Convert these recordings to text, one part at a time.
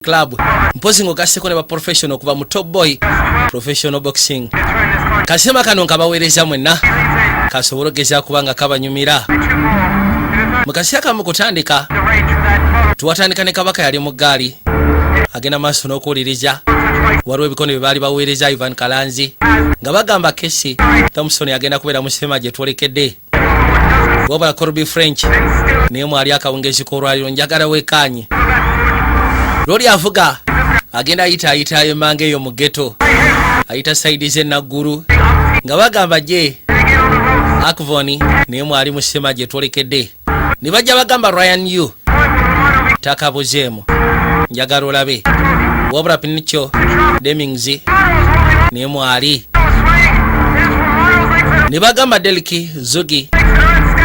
club mpozi ngogaseko ne ba professional kuva mu Top Boy Professional Boxing. Kasema kano nkabaweereza mwenna kasobologeza kubanga kabanyumira mukasiyaka mukutandika tuwatandika ne kabaka yali mu gaali agenda maaso n'okuwuliriza waliwo ebikono bye baali baweereza Ivan Kalanzi nga bagamba Kesi Thompson agenda kubeera mu sinema gye twolekedde wabula Corby French naye mwali akawungezi k'olwaliro njagala weekaanye Lori avuga agenda ayita emanga eyo mu ghetto ayita saidi ze naggulu nga bagamba je Akvoni naye mwali mu sinema gye twolekedde ne bajja bagamba Ryan Yu takabuzeemu njagala olabe wabula Pinicho Demings naye mwali ne bagamba Delki Zugi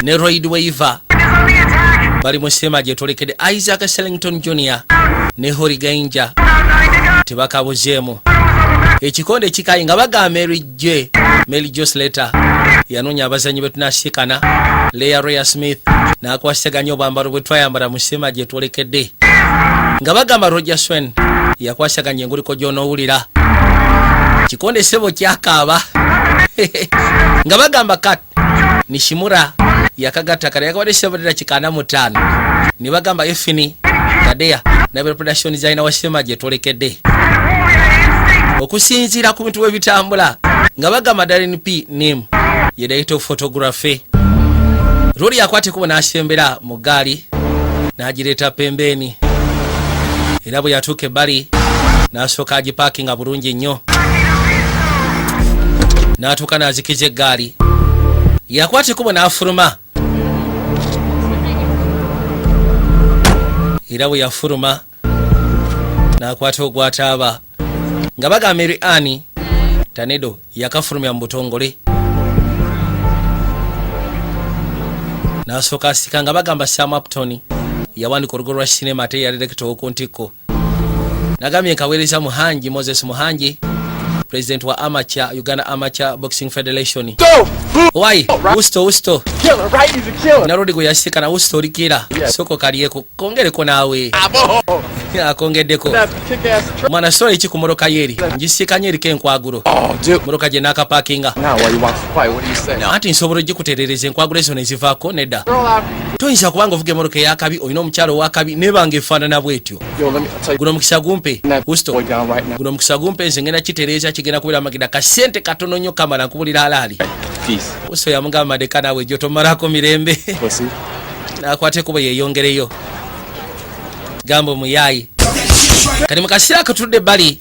ne Royd Weaver bali mu sinema gye twolekedde Isaac Sellington Jr ne Hori Gainja tebakabuzeemu ekikonde kikayi nga bagamba Mary Jo Slater yanoonya abazanyi be tunashikana Leah Roya Smith n'akwasaganya obwambalo bwe twayambala mu sinema gye twolekedde nga bagamba Roger Swen yakwasaganya enguliko gy'onoowulira kikonde sebo kyakaaba nga bagamba Kat Nishimura yakagatta kale yakabadde sebodera kikana mu 5 ne bagamba Efini Kadea na production designer wa sinema gye twolekedde okusinziira ku bintu ebitambula nga bagamba Darren P. Nim ye director of photography Rory yakwate kuba n'asembera mu gaali n'agireeta pembeni era bwe yatuuka ebbali n'asooka agiparkinga bulungi nnyo n'atuuka n'azikiza eggaali yakwate kuba n'afuluma era bwe yafuluma n'akwata ogwataaba nga bagamba Mary Ann Tanedo yakafulumya mu butongole n'asooka asika nga bagamba Sam Upton yawandika olugo lwa sinema ate yali director w'okuntiko nagambye nkaweereza Muhangi Moses Muhangi president wa Uganda Amateur Boxing Federation. Why? Usto. Killer, right? He's a killer. Narudi kuyashika na usto likira. Soko kaliyeko. Kongereko nawe. Ya kongeddeko. Mwana story chi kumoroka yeri. Njisika nyeri kenkwaguro. Oh, dude. Moroka je naka parkinga. Now while you watch the fight, what do you say? No. Ati nsoboro jikuterereze enkwaguro ezo nezivako nedda. Toyinza kubanga ovuge moroka yakabi oyina omukyalo wakabi nebange efaanana bwetyo. Yo, let me tell you. Guno mukisa gumpe. Usto. Right guno mukisa gumpe nze ngenda kitereza kigenda kubeera magida kasente katono nnyo kamala nkubulira alaali. Peace. Uso yamugamba madeka nawe joto marako mirembe. Pussy. Nakwate kuba yeyongereyo. Gambo muyayi. Kati mukasira katudde bali.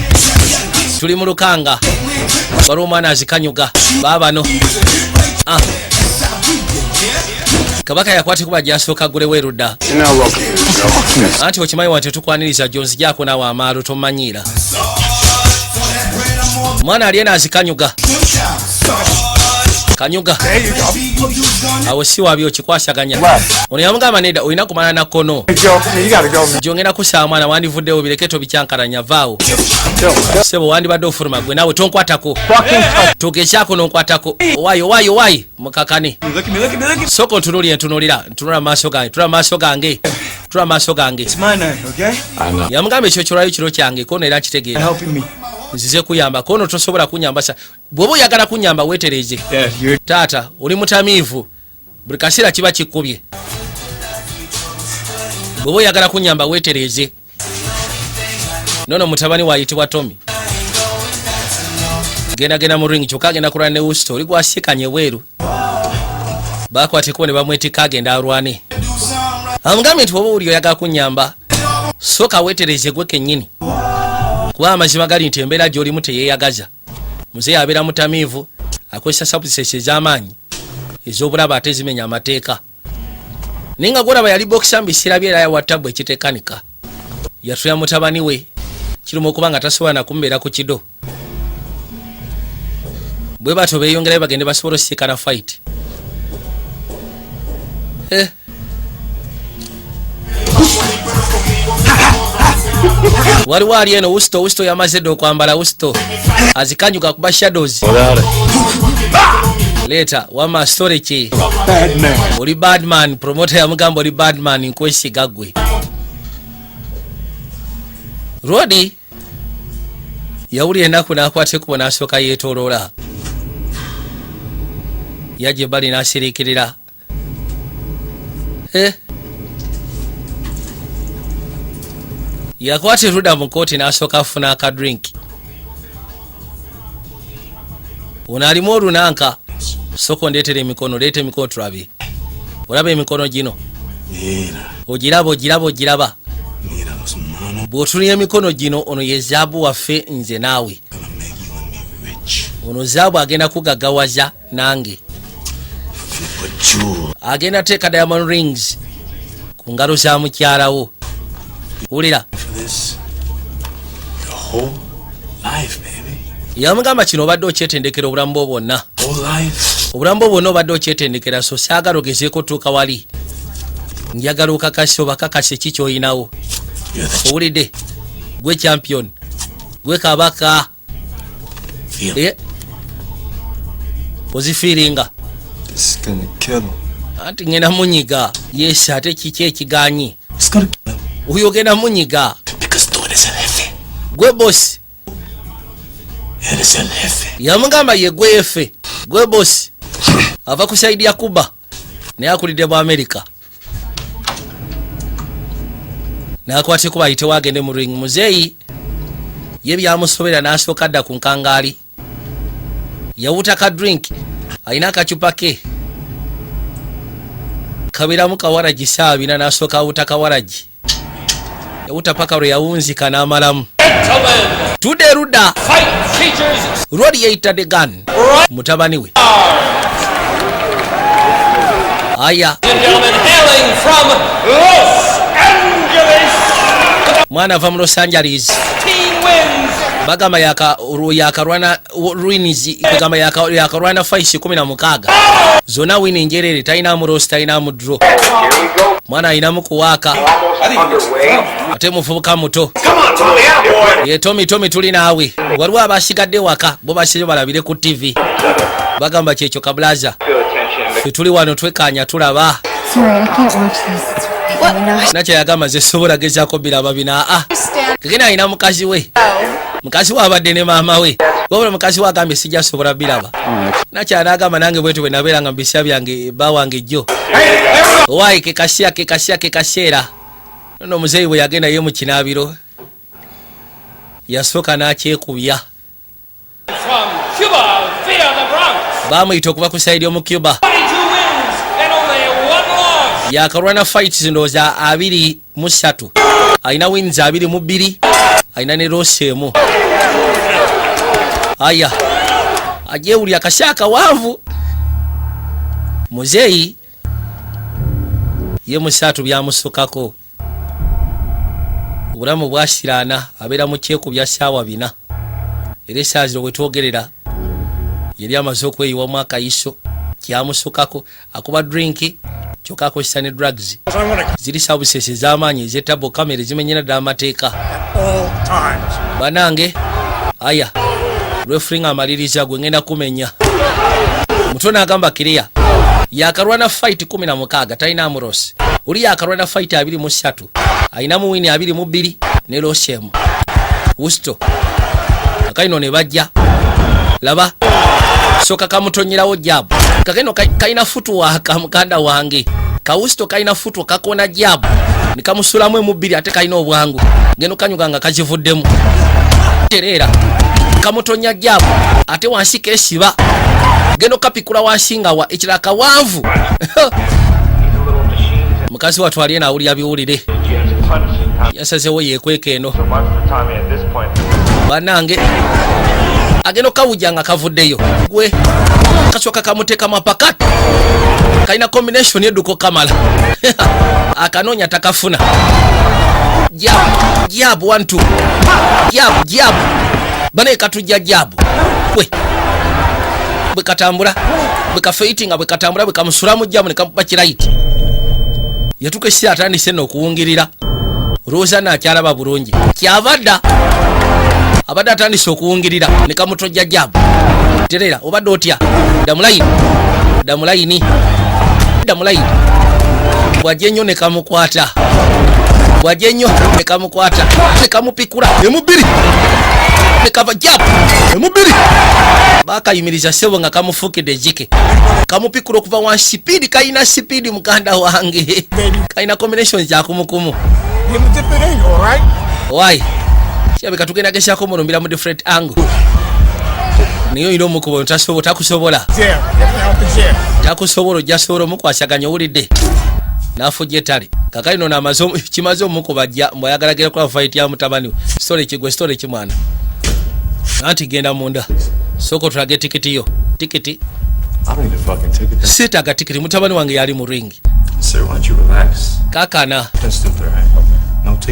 Tuli mu lukanga. Waliwo omwana azikanyuga. Baabano. Kabaka yakwate kuba jasooka gule werudda. Anti okimanyi wante tukwaniriza Jones jako nawe amaalo tomanyiira. Mwana aliena azikanyuga. Kanyuga. Awo si wabyo kikwasaganya. Ono yamugamba nedda olina kumala na kono. Jongera kusa mwana wandivuddewo bireketo bicyankaranya vaawo. Sebo wandibadde ofuluma gwe nawe tonkwatako. Togekyako nonkwatako. Wayi mukakane. Soko ntunulira ntunula maaso gange. Tula maaso gange. Yamugamba ekyo kirwayo kiro kyange kono era kitegeera. Nzize kuyamba kono tosobola kunyamba sa bwobo yagala kunyamba wetereze tata oli mutamivu buli kasira kiba kikubye bwobo yagala kunyamba wetereze nono mutabani wayitibwa Tommy genda mu ring kyokka agenda kulwana ne Usto oli gwasikanye weeru bakwate ko ne bamwetika agenda alwane amugambe nti bwobo uli yagala kunyamba soka wetereze gwe kennyini kuba amazima gali nti embeera gy'olimu teyeyagaza muzeeyi abeera mutamiivu akozesa substances ez'amaanyi ez'obulaba ate zimenya amateeka naye nga gwolaba yali bokisa mu biseera bye era yawa ttabu ekitekanika yatulya mutabani we kirimu okuba nga tasobola nakumubeera ku kido bwe bato beeyongerayo bagende basobola osiikana fight waliwo ali eno Usto yamaze dde okwambala Usto azikanyuka kuba shadows Later wama story ki oli badman promoter yamugamba oli badman nkwesiga gwe Rodi yawulira ennaku n'akwata ekkubo n'asooka yeetooloola. Yajja ebbali n'asiriikirira. Yakwata erudda mu kooti n'asooka afuna akadrink. Ono alimu olunanka. Soko ndeetera emikono, leeta emikono tulabe. Olaba emikono gino? Ogiraba. Bw'otunira emikono gino, ono ye zaabu waffe nze naawe. Ono zaabu agenda kugaggawaza nange. Agenda teeka diamond rings ku ngalo za mukyalawo. Wulira. Yamugamba kino obadde okyetendekera obulamu bwo bwonna. Obulamu bwo bwonna obadde okyetendekera, so saagala ogezeeko tuuka wali. Njagala okakase oba kakase ki ky'olinawo. Owulidde? Gwe champion. Gwe kabaka. Ozifiiringa. Anti ngenda munyiga. Yes, ate kiki ekiganyi? Oyo ogenda munyiga. Gwe boss. Yamugamba ye gwe efe. Gwe boss. Ava ku side ya Kuba. Naye akulidde mu America. N'akwate kuba ayite wagende mu ring. Muzeeyi ye byamusobera n'asooka adda ku nkangaali. Yawuta ka drink. Alina akacupa ke. Kabiramu kawaragi saa 4 n'asooka awuta kawaragi. Yawuta paka lwe yawunzika n'amalamu. Tudde Rudda. Rodi yeeyitadde gun. Mutabani we. Aya. Mwana ava mu Los Angeles. Bagamba yakarwana wins, bagamba yakarwana fights 16. Zona winning njerere, talina mu roast, talina mu draw. Mwana alinamu kuwaaka. Ate muvubuka muto. Ye Tommy tuli naawe. Waliwo abasigadde waka, bo basize balabire ku TV. Bagamba kyekyo kablaza. Tuli wano twekanya tulaba. Sorry, I can't watch this. Nacha yagamba ze sobola gezaako biraba bina. Kagena alina mukazi we. Mukazi we abadde ne maama we. Wabula mukazi we agambye sijja sobola biraba. Nacha anagamba nange bwetu bwe nabeeranga mu bisya byange bba wange jjo. Owaayi kekaseera. Nno muzeeyi bwe yagenda ye mu kinaabiro. Yasooka n'akyekubya. Baamuyita okuva ku sayidi y'omu Cuba. Yakarwana fights ndowooza 23. Alina wins 22. Alina ne loss emu. Aya. Ajeewulira akashaaka waavu. Muzeeyi ye musatu byamusukako. Obulamu bwasiraana abeera mu kyekubya ssaawa 4. Era essaawa zino bwe twogerera yali amaze okweyiwamu akayiso kyamusukako. Akuba drinki kyokka akozesa ne drugs. Ziri services ez'amaanyi ez'etabo kamera ezimenyera ddala amateeka. Banange aya referee amaliriza gwe ngenda kumenya. Mutono agamba kireya yakarwana fight 16 talina amurosi. Uli yakarwana fight 23 alina mu win 22 ne loshem. Wusto akaino ne bajja laba soka kamutonyerawo jabu. Kageno kaina futuwa kamukanda wange. Kawusto kaina futuwa kakona jabu. Nikamusulamu emubiri ate kaina obwangu. Geno kanyuga nga kajivuddemu. Terera kamutonya jabu ate wansika esiba. Geno kapikula wansinga wa ekirala kawanvu. Mukazi watwaliye nawulira biwulire. Yasazewo yekweka eno. Banange ageno kawujanga kavuddeyo. Gwe kasoka kamuteka mapakati. Kaina combination yeduko kamala. Akanonya takafuna. Jabu 1 2. Jabu. Bane katujja jabu. Gwe bwe katambula, bwe kafeitinga, bwe katambula, bwe kamusulamu jabu ne kamupa kiraiti. Yatuke si atandise n'okuwungirira. Roza na kyalaba bulungi. Kyavadda. Abadde atandise okuwungirira ne kamutojja jabu. Terera obadde otya? Damulaini. Bwajje nnyo ne kamukwata. bwajja ennyo nekamukwata nekamupikula emubiri nekava jabu emubiri bakayimiriza sebo nga kamufuukidde ejike kamupikula okuva wa sipiidi kayina sipiidi muganda wange kayina combinations jakumukumu wai kyabeka tugenda gesako mulumbira mu different angle niyo ino mukubo takusobola ojasobola omukwasaganya owulidde nafujja ettale kakalino namaze kimaze omukuba mbwayagalagira kula fight ya mutabani story kigwe story kimwana anti genda munda soko tulage tikiti yo tikiti sitaga tikiti mutabani wange yali mu ringi kakana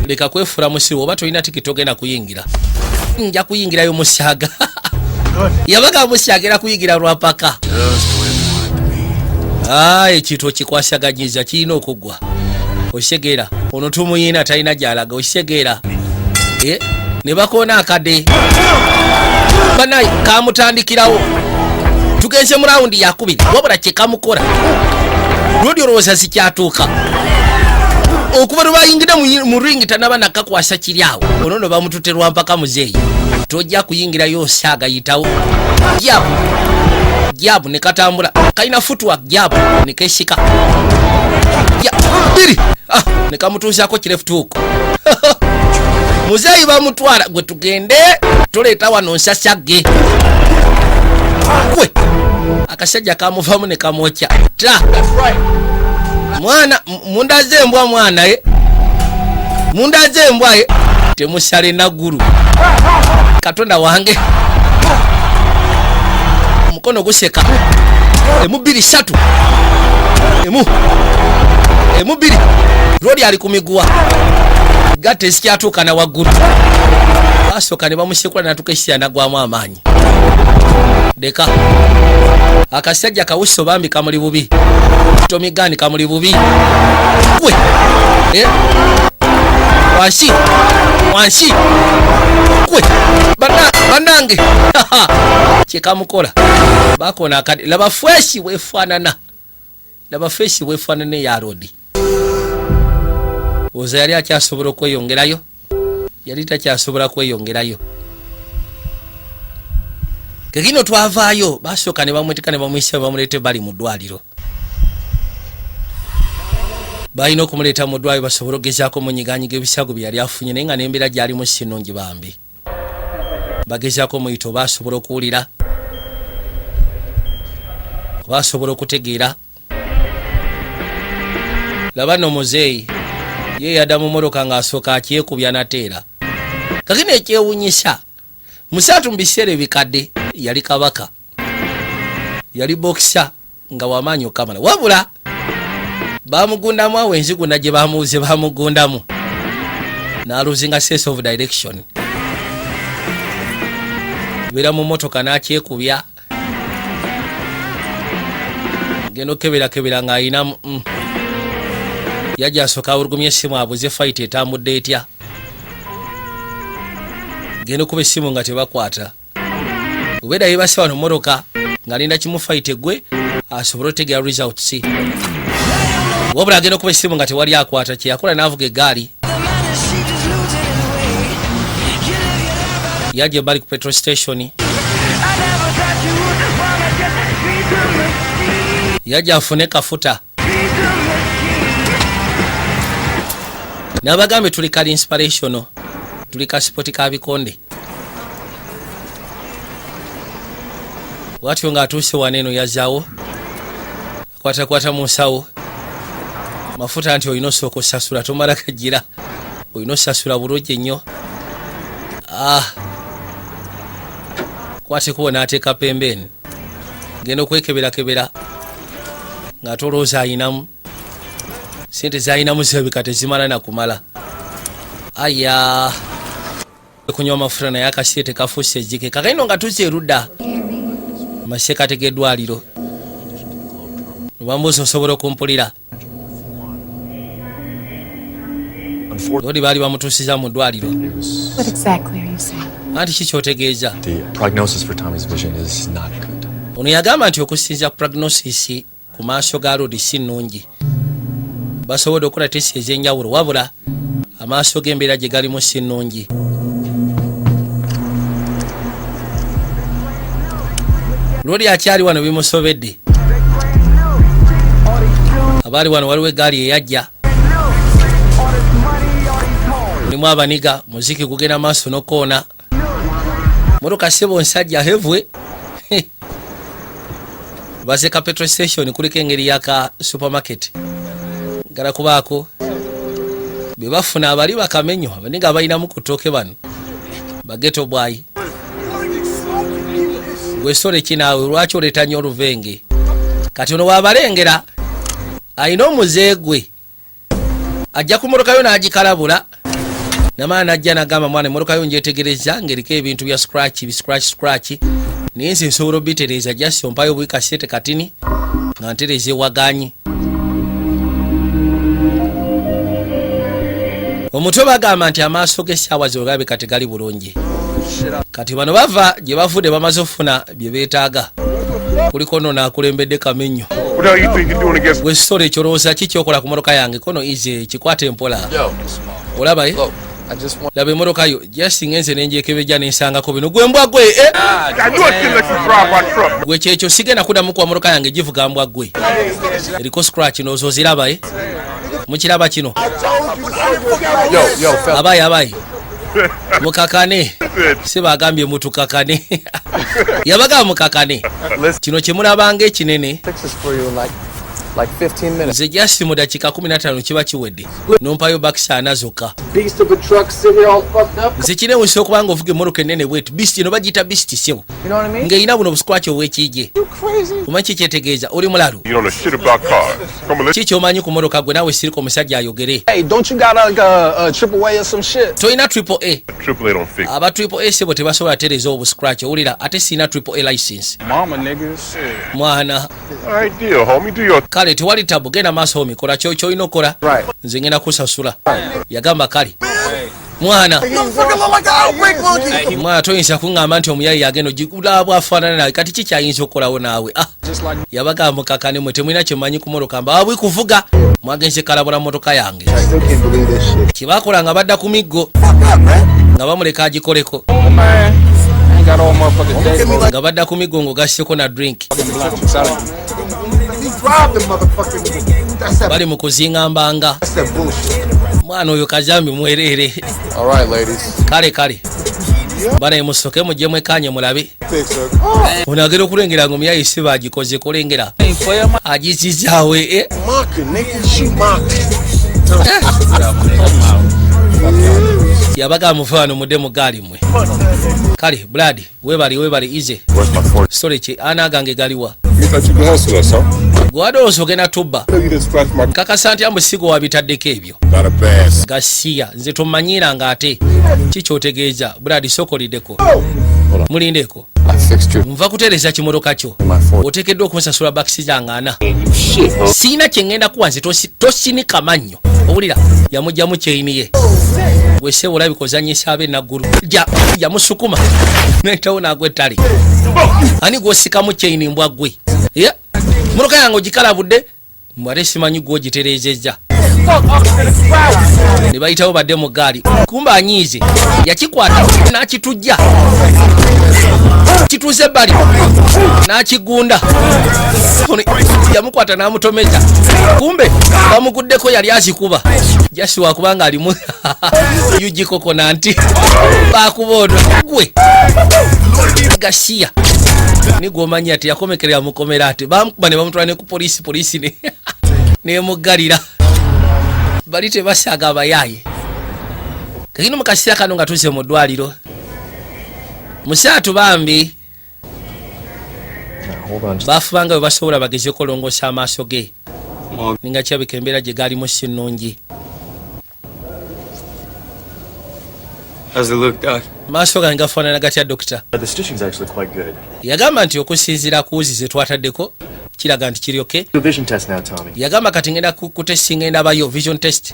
leka kwefura musiru oba tolina tikiti ogenda kuyingira nja kuyingirayo musyaga yabaga musyagira kuyingira lwapaka ekito kikwasaganyiza kirina okugwa osegeera ono tumuyina talina gyalaga osegeera ne bakoona akade banayi kamutandikirawo tugenze mu rawundi yakubiri wabula kyekamukola lwodi olowooza sikyatuuka okuva lwe bayingira mu ringi tanaba nakakwasa kiri awo ono no bamutute lwampaka muzeeyi tojja kuyingirayo osaagayitawo jabu nekatambula kalina footwork jabu nekesika biri nekamutuusako kirefutuuko muzeeyi bamutwala gwe tugende tuleeta wano nsasage gwe akasajja kamuvamu nekamwokya ta mwana mundaze embwa mwana mundaze embwa temusale naguru katonda wange mukono guseka emubiri satu emubiri rodi ali kumiguwa gate sikyatuuka na waggulu basooka ne bamusekula natukesya nagwamu amaanyi deka akasajja kawuso bambi kamuli bubi tomigani kamuli bubi we wansi we banange kyekamukola bakona akadi laba fweshi wefaanana eya rodi oza yali akyasobola okweyongerayo yali takyasobola kweyongerayo kekino twavaayo basooka ne bamwetika ne bamwisa bamuleete bali mu ddwaliro balina okumuleeta mu ddwaliro basobole ogezaako munyiganyiga ebisago bye yali afunye naye nga n'embeera gyalimu si nnungi bambi bagezaako muyito basobola okuwulira basobola okutegeera laba nno muzeeyi yeeyada mu motoka ng'asooka akyekubya nateera kakino ekyewunyisa musaatu mu biseera ebikadde yali kabaka yali bokisa nga wamaanyi okamala wabula bamugundamu awo enzigunda gye bamuuze bamugundamu n'aluzinga sense of direction beera mu motoka n'akyekubya genda okeberakebera ng'ayinamu yajja asooka awulugumya essimu abuze fight etambudde etya genda okuba essimu nga tebakwata obeera yebase wano motoka ng'alinda kimu fight eggwe asobole otegeera results wabula agenda okuba essimu nga tewali akwata kyeyakola n'avuga eggaali yajja ebbali ku petrol station yajja afune kafuta n'abagambe tuli kali inspirational tuli ka spoti ka bikonde watyo ng'atuuse waneeno yazaawo kwatakwata mu nsawo mafuta nti olina osooka osasula tomala kagira olina osasula bulungi ennyo kwatekubo n'ateeka pembeni genda okwekeberakebera ng'ate olowooza ayinamu sente zayinamu zirabika tezimala nakumala aya kunywa amafuta naye akasiye tekafuuse ejjike kakaino nga tuze erudda maseka tegeddwaliro nobambuuza osobola okumpulira odi baali bamutuusiza mu ddwaliro anti kikyotegeeza ono yagamba nti okusinza prognosis ku maaso ga rodi si nnungi basobodde okukola tesi ez'enjawulo wabula amaaso g'embeera gye galimu si nnungi. lwoli akyali wano bimusobedde. abaali wano waliwo egaali eyajja, mulimu abaniga, muziki gugenda maaso nokoona. motoka sebo nsajja hevwe baseka petrol station kuliko engeri yaka supermarket ngala kubaako bebafuna abali bakamenyo abaniga abalinamu kutoke bano bageto bwayi. gwesole kinaawe lwaki oletanya oluvenge kati ono wabalengera ayina omuzeegwe ajja ku motoka yo n'agikalabula namaana najja nagamba mwana emotoka yo njetegereza ngeriko ebintu bya scratch naye nze nsobola obitereeza jasi ompayo bwikasete katini nga ntereza ewaganyi. omutwe bagamba nti amaaso g'essaawa zogabe kati gali bulungi. kati bano bava gye bavudde bamaze ofuna bye beetaaga. kuliko nno naakulembedde kamenyo. gwesole ekyolowooza kikyokola ku motoka yange kono ize kikwate empola. olabaye laba emotoka yo just ngenze nenjekebejja nensangako bino gwembwa gwe gwe kyekyo sigenda kuddamu kuwa motoka yange givuga mbwa gwe eriko scratch nozo ziraba mukiraba kino abayi mukakane sibagambye mutukakane yabaga mukakane kino kyemulabanga ekinene like 15 minutes. nze jasi mu dakika 15 kiba kiwedde nompayo bakisa anazoka. Beast of a truck sitting here all fucked up. nze kinewusa okubanga ovuga emmoloka ennene bwetu beast eno bagiyita beast sebo. You know what I mean? ng'erina buno buskwaki obwekijje. You crazy? omanyi kikyetegeeza oli mulalu. You don't know shit about cars. Come on, let's. kiki omanyi ku motoka gwe naawe sirika omusajja ayogere. Hey, don't you got like a triple A or some shit? tolina triple A. Triple A don't fix. aba triple A sebo tebasobola tereza obuscratch owulira ate sirina triple A license. Mama niggas. mwana All right, deal, homie. Do your. kale tewali tabu genda maaso homi kola kyolina okola Right. nze ngenda kusasula yagamba kale mwana mwana toyinza kuŋŋamba nti omuyayi yagenda ogigulaba afaanana nawe kati kikyayinza okukolawo naawe yabagamba mukakane mwe temulina kyemanyi ku motoka mba wabwi kuvuga mwagenze kalabula motoka yange kyebakola nga badda ku miggo nga bamuleka agikoleko nga badda ku miggo ng'ogasseko na drink bali mu kuziŋŋambanga mwana oyo kazambi mwereere. kale bana musoke mujje mwekanye mulabe onagera okulengera nga omuyayi si bagikoze kulengera agizizaawe yabaga mufaano mudde mu gaali mwe kale brad webali ize storage anagange galiwa gwadooso gena tubba kakasa nti amusigo wabitaddeko ebyo gasiya nze tomanyiranga ate kikyotegeeza brad sokoliddeko mulindeko nva kutereza kimotoka kyo otekeddwa okunsasula bakisi zange 4 siina kyengenda kuwa nze tosinika mannyo owulira yamugjamu kyeyiniye wesebo olabikozanyisa abe naggulu yamusukuma netawo nagwettale ani gwosikamu kyeyini mbwa gwe motoka yange ogikalabudde mbwate simanyi gwogiterezezza ne bayitawo badde mu gaali kumba anyiize yakikwata n'akitujja kituuze ebbali n'akigunda yamukwata n'amutomeza kumbe bamuguddeko yali azikuba jasi wakubanga alimu yugikoko nanti bakuba ono gwe gasiya nigwomanyi ati yakomekerera mukomera ati bamukuba ne bamutwala ne ku polisi nemuggalira bali tebasaga abayaye kakino mukasira kano nga tuze mu ddwaliro musaatu bambi bafubanga bwe basobola bageze okulongoosa amaaso ge ninga kyabika embeera gye gaalimu si nnungi. maaso gange gafaanana gatya dokita? yagamba nti okusinziira ku wuzi ze twataddeko kiraga nti kiryoke. yagamba kati ngenda kutestinga endabayo vision test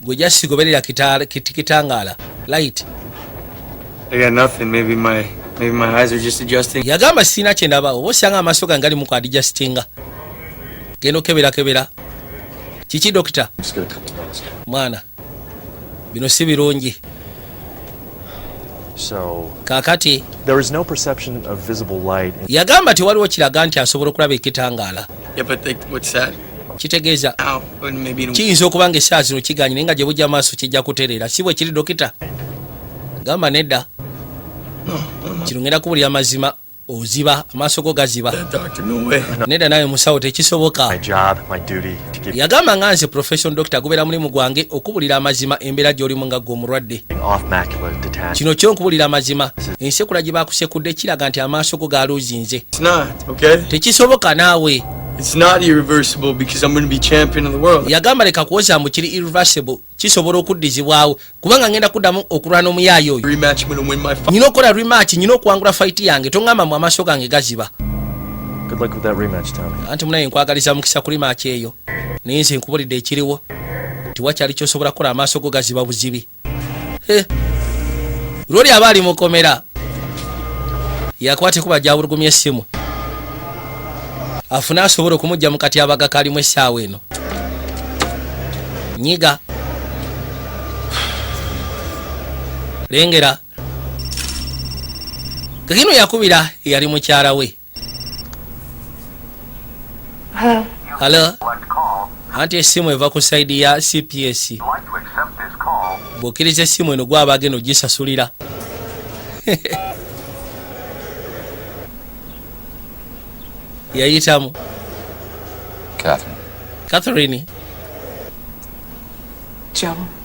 gwe jasigoberera kitangaala light. yagamba sirina kyendaba oba osanga amaaso gange gali mu kwadijasitinga genda okeberakebera kiki dokita mwana bino si birungi. So Kakati there is no perception of visible light. yagamba tewaliwo kiraga nti asobola okulaba ekitangaala. Yeah, but what's that? Kitegeeza Ow, but maybe kiyinza okuba nga essaawa zino kiganye naye nga gye bujja maaso kijja kutereera si bwe kiri dokita. Gamba nedda kino ngenda kubulira mazima oziba amaaso go gaziba. doctor, no way. Nedda nawe musawo tekisoboka. My job, my duty to keep Yagamba nga nze profession doctor gubeera mulimu gwange okubulira amazima embeera gy'olimu nga gwe omulwadde. off macula detached. Kino kyo nkubulira amazima ensekula gye baakusekudde kiraga nti amaaso go gaaluuzinze. It's not, okay? Tekisoboka naawe. It's not irreversible because I'm going to be champion of the world. Yagamba leka kuwoza mbu kiri irreversible kisobola okuddizibwawo kubanga ngenda kuddamu okulwana omuyaayo oyo. Rematch, I'm going to win my fight. Nyina okukola rematch, nyina okuwangula fight yange tongamba mu amaaso gange gaziba. Good luck with that rematch, Tommy. Anti munaye nkwagaliza mukisa kuli maaki eyo naye nze nkubulidde ekiriwo tiwakyali kyosobola kukola amaaso go gaziba buzibi. Lwoli aba ali mukomera yakwate kuba gyabulugumya essimu afune asobola okumujja mu katyabaga kalimu essaawa eno. Nyiga lengera kakino yakubira yali mukyala we. Hello. Halo, anti essimu eva ku saidi ya CPS. Bw'okkiriza essimu eno gwaba agenda ogisasulira. Yayitamu Catherine.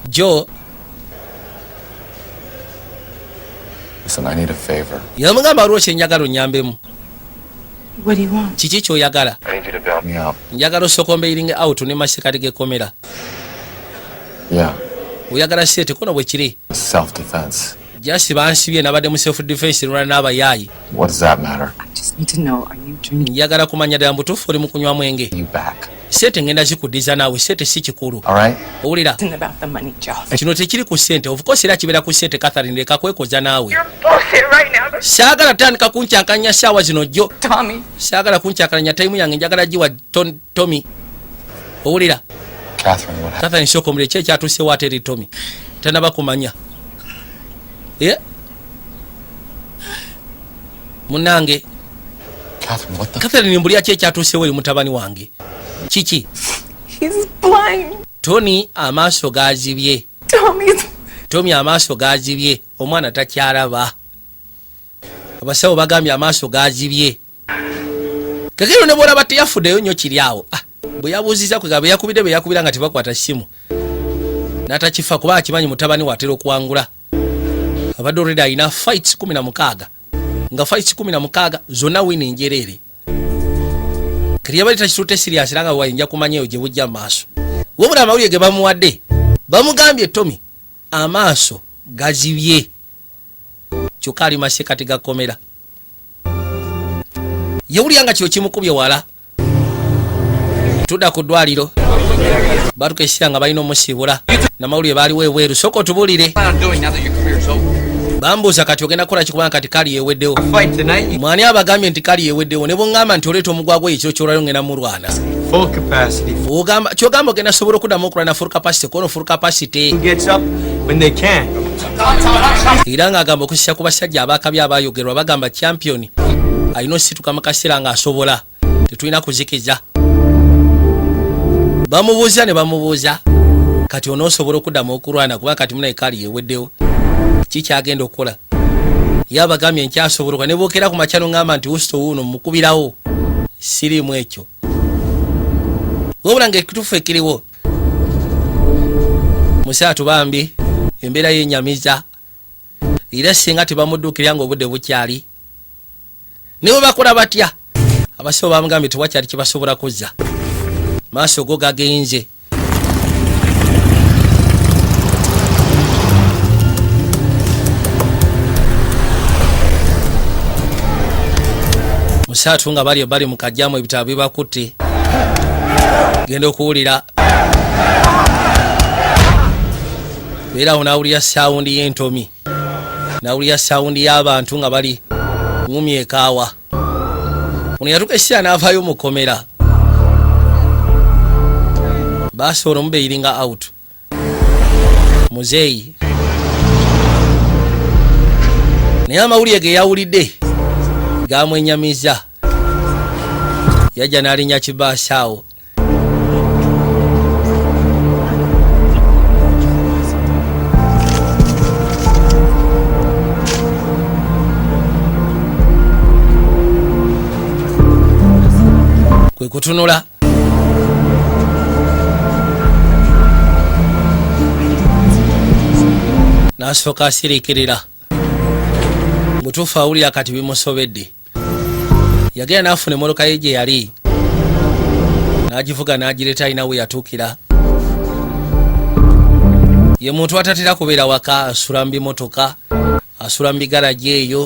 Joe. Listen, I need a favor. Yamugamba lwaki njagala onnyambemu. What do you want? Kiki ky'oyagala? I need you to bail me out. Njagala osokombeyiringe out ne masekati g'ekkomera. Yeah, Oyagala sente kono bwe kiri. self-defense. Jasi bansibye nabadde mu self defense lwana n'abayaayi. What does that matter? I just need to know, are you drinking? Njagala kumanya ddala mbutuufu oli mu kunywa mwenge. You back. Sente ngenda zikuddiza naawe, sente si kikulu. All right? Owulira? It's about the money, Joe. Kino tekiri ku sente, of course era kibeera ku sente. Catherine, leka kwekoza naawe. You're bullshit right now. Saagala tandika kunkyakanya ssaawa zino jjo. Tommy. Saagala kunkyakanya tayimu yange, njagala giwa Tommy. Owulira? Catherine, what happened? Catherine sooka omulire ki ekyatuusewo ate eri Tommy. Tanaba kumanya. Munange. Catherine, what the Catherine mbulya ki ekyatuusewo eri mutabani wange. Kiki? He's blind. Tony amaaso gaazibye. Tommy amaaso gaazibye. Omwana takyalaba. Abasawo bagambye amaaso gaazibye. Kakiro ne bwolaba teyafuddeyo nnyo kiri awo. Bwe yabuuziza kwe gabe yakubidde be yakubira nga tebakwata ssimu. N'atakifa kuba akimanyi mutabani watera okuwangula. Abadde already alina fights 16. Nga fights 16 zonna wini njereere. Kiri yabali takitutte serious era nga wayinja kumanya eyo gye bujja maaso. Wabula amawulire ge bamuwadde bamugambye Tommy amaaso gazibye. Kyokka ali masekati gakomera. Yawulira nga kyo kimukubye wala. Tudda ku ddwaliro batukesira nga balina omusibula namawulire baaliwo ebweru. Sooka otubulire. Bambuuza kati ogenda kukola kikubanga kati kali yeweddewo. Mwani abagambye nti kali yeweddewo ne bw'ŋŋamba nti oleeta omugwagwa ekiro kyolwayo ngenda mulwana. Full capacity. Kyogamba ogenda sobola okuddamu okulwana full capacity kono full capacity. Who gets up when they can? Era ng'agamba okusisa ku basajja abaakabi abaayogerwa bagamba champion alina osituka mu kaseera ng'asobola. Tetulina kuzikiza. Bamubuuza ne bamubuuza kati onoosobola okuddamu okulwana kuba kati munaye kali yeweddewo. Kikyagenda okukola. Yabagambye nkyasobola ne bookera ku makyano ngamba nti usito wuuno mukubirawo. Siriimu ekyo. Wabula ng'ekituufu ekiriwo. Musaatu bambi embeera y'ennyamiza. Era singa tebamudduukirira ng'obudde bukyali. Ne bwe bakola batya. Abasawo bamugambye tewakyali kibasobola kuzza. Maaso go gagenze. Musaatu nga bali mu kajjamu ebitabo bibakutte. Genda okuwulira. Beera awo n'awulira sawundi y'entomi. N'awulira sawundi y'abantu nga bali ngumye ekaawa. Ono yatuuka essira n'avaayo mu kkomera. Baasobola omubeeyiringa out. muzeeyi naye amawulire ge yawulidde gamwenyamiza yajja n'alinnya kibaasi awo kwe kutunula n'asooka asiriikirira mutuufu awulira kati bimusobedde yagenda n'afuna emmotoka ye gye yali n'agivuga n'agireeta alina we yatuukira ye muntu atatera kubeera waka asula mu bimotoka asula mu bigaraji eyo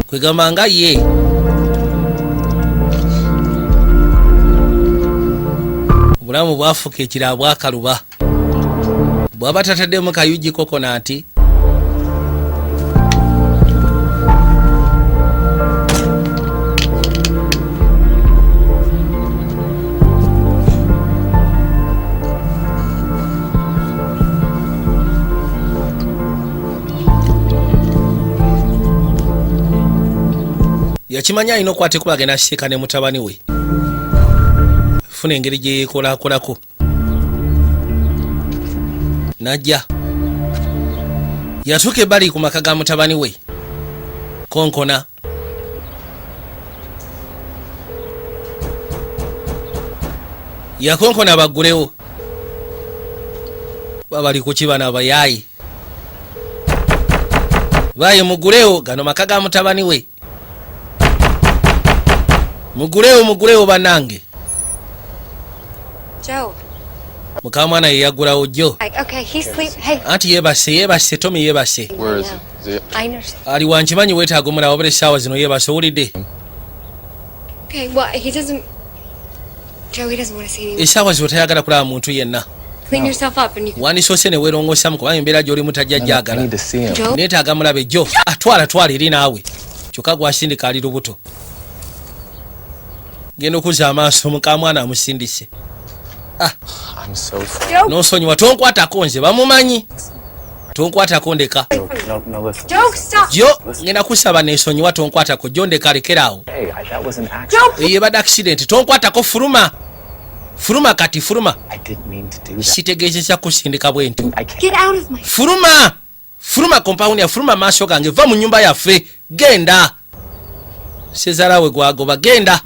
kwegamba nga ye obulamu bwafuka ekira bwakaluba bwaba tataddemu kayugi kokonati yakimanya alina okukwata kuba agenda asisiika ne mutabani we funa engeri gye yeekolakolako najja yatuuka ebbali ku maka ga mutabani we konkona yakonkona baggulewo babali ku kibana abayaayi baye mugulewo gano maka ga mutabani we mugulewo banange Joe. mukamwana ye yaggulawo jjo Okay, he's sleep. Hey. anti yebase Tommy yebase Where is it? Is it? I understand. ali wankimanyi weetaaga omulala wabula essaawa zino yebase owulidde Okay, well, he doesn't. Joe, he doesn't want to see anyone. essaawa zino tayagala kulaba muntu yenna Clean yourself up and you can. wandisoose ne weerongosamu kubanga embeera gy'olimu tajja I gyagala need to see him. Joe? neetaaga mulabe jjo twala eri naawe kyokka gwasindika ali lubuto genda okuzza amaaso mukamwana amusindise I'm so sorry. Joe? n'osonyiwa tonkwatako nze bamumanyi tonkwatako ndeka No, listen. Joe, stop! jjo ngenda kusaba neesonyiwa tonkwatako jjo ndeka alekerawo Hey, that was an accident. Joe! eyebadde accident tonkwatako fuluma kati fuluma I didn't mean to do that. sitegeezesa kusindika bwentyo I can't. Get out of my. fuluma compound ya fuluma maaso gange va mu nyumba yaffe genda sezalawe gwagoba genda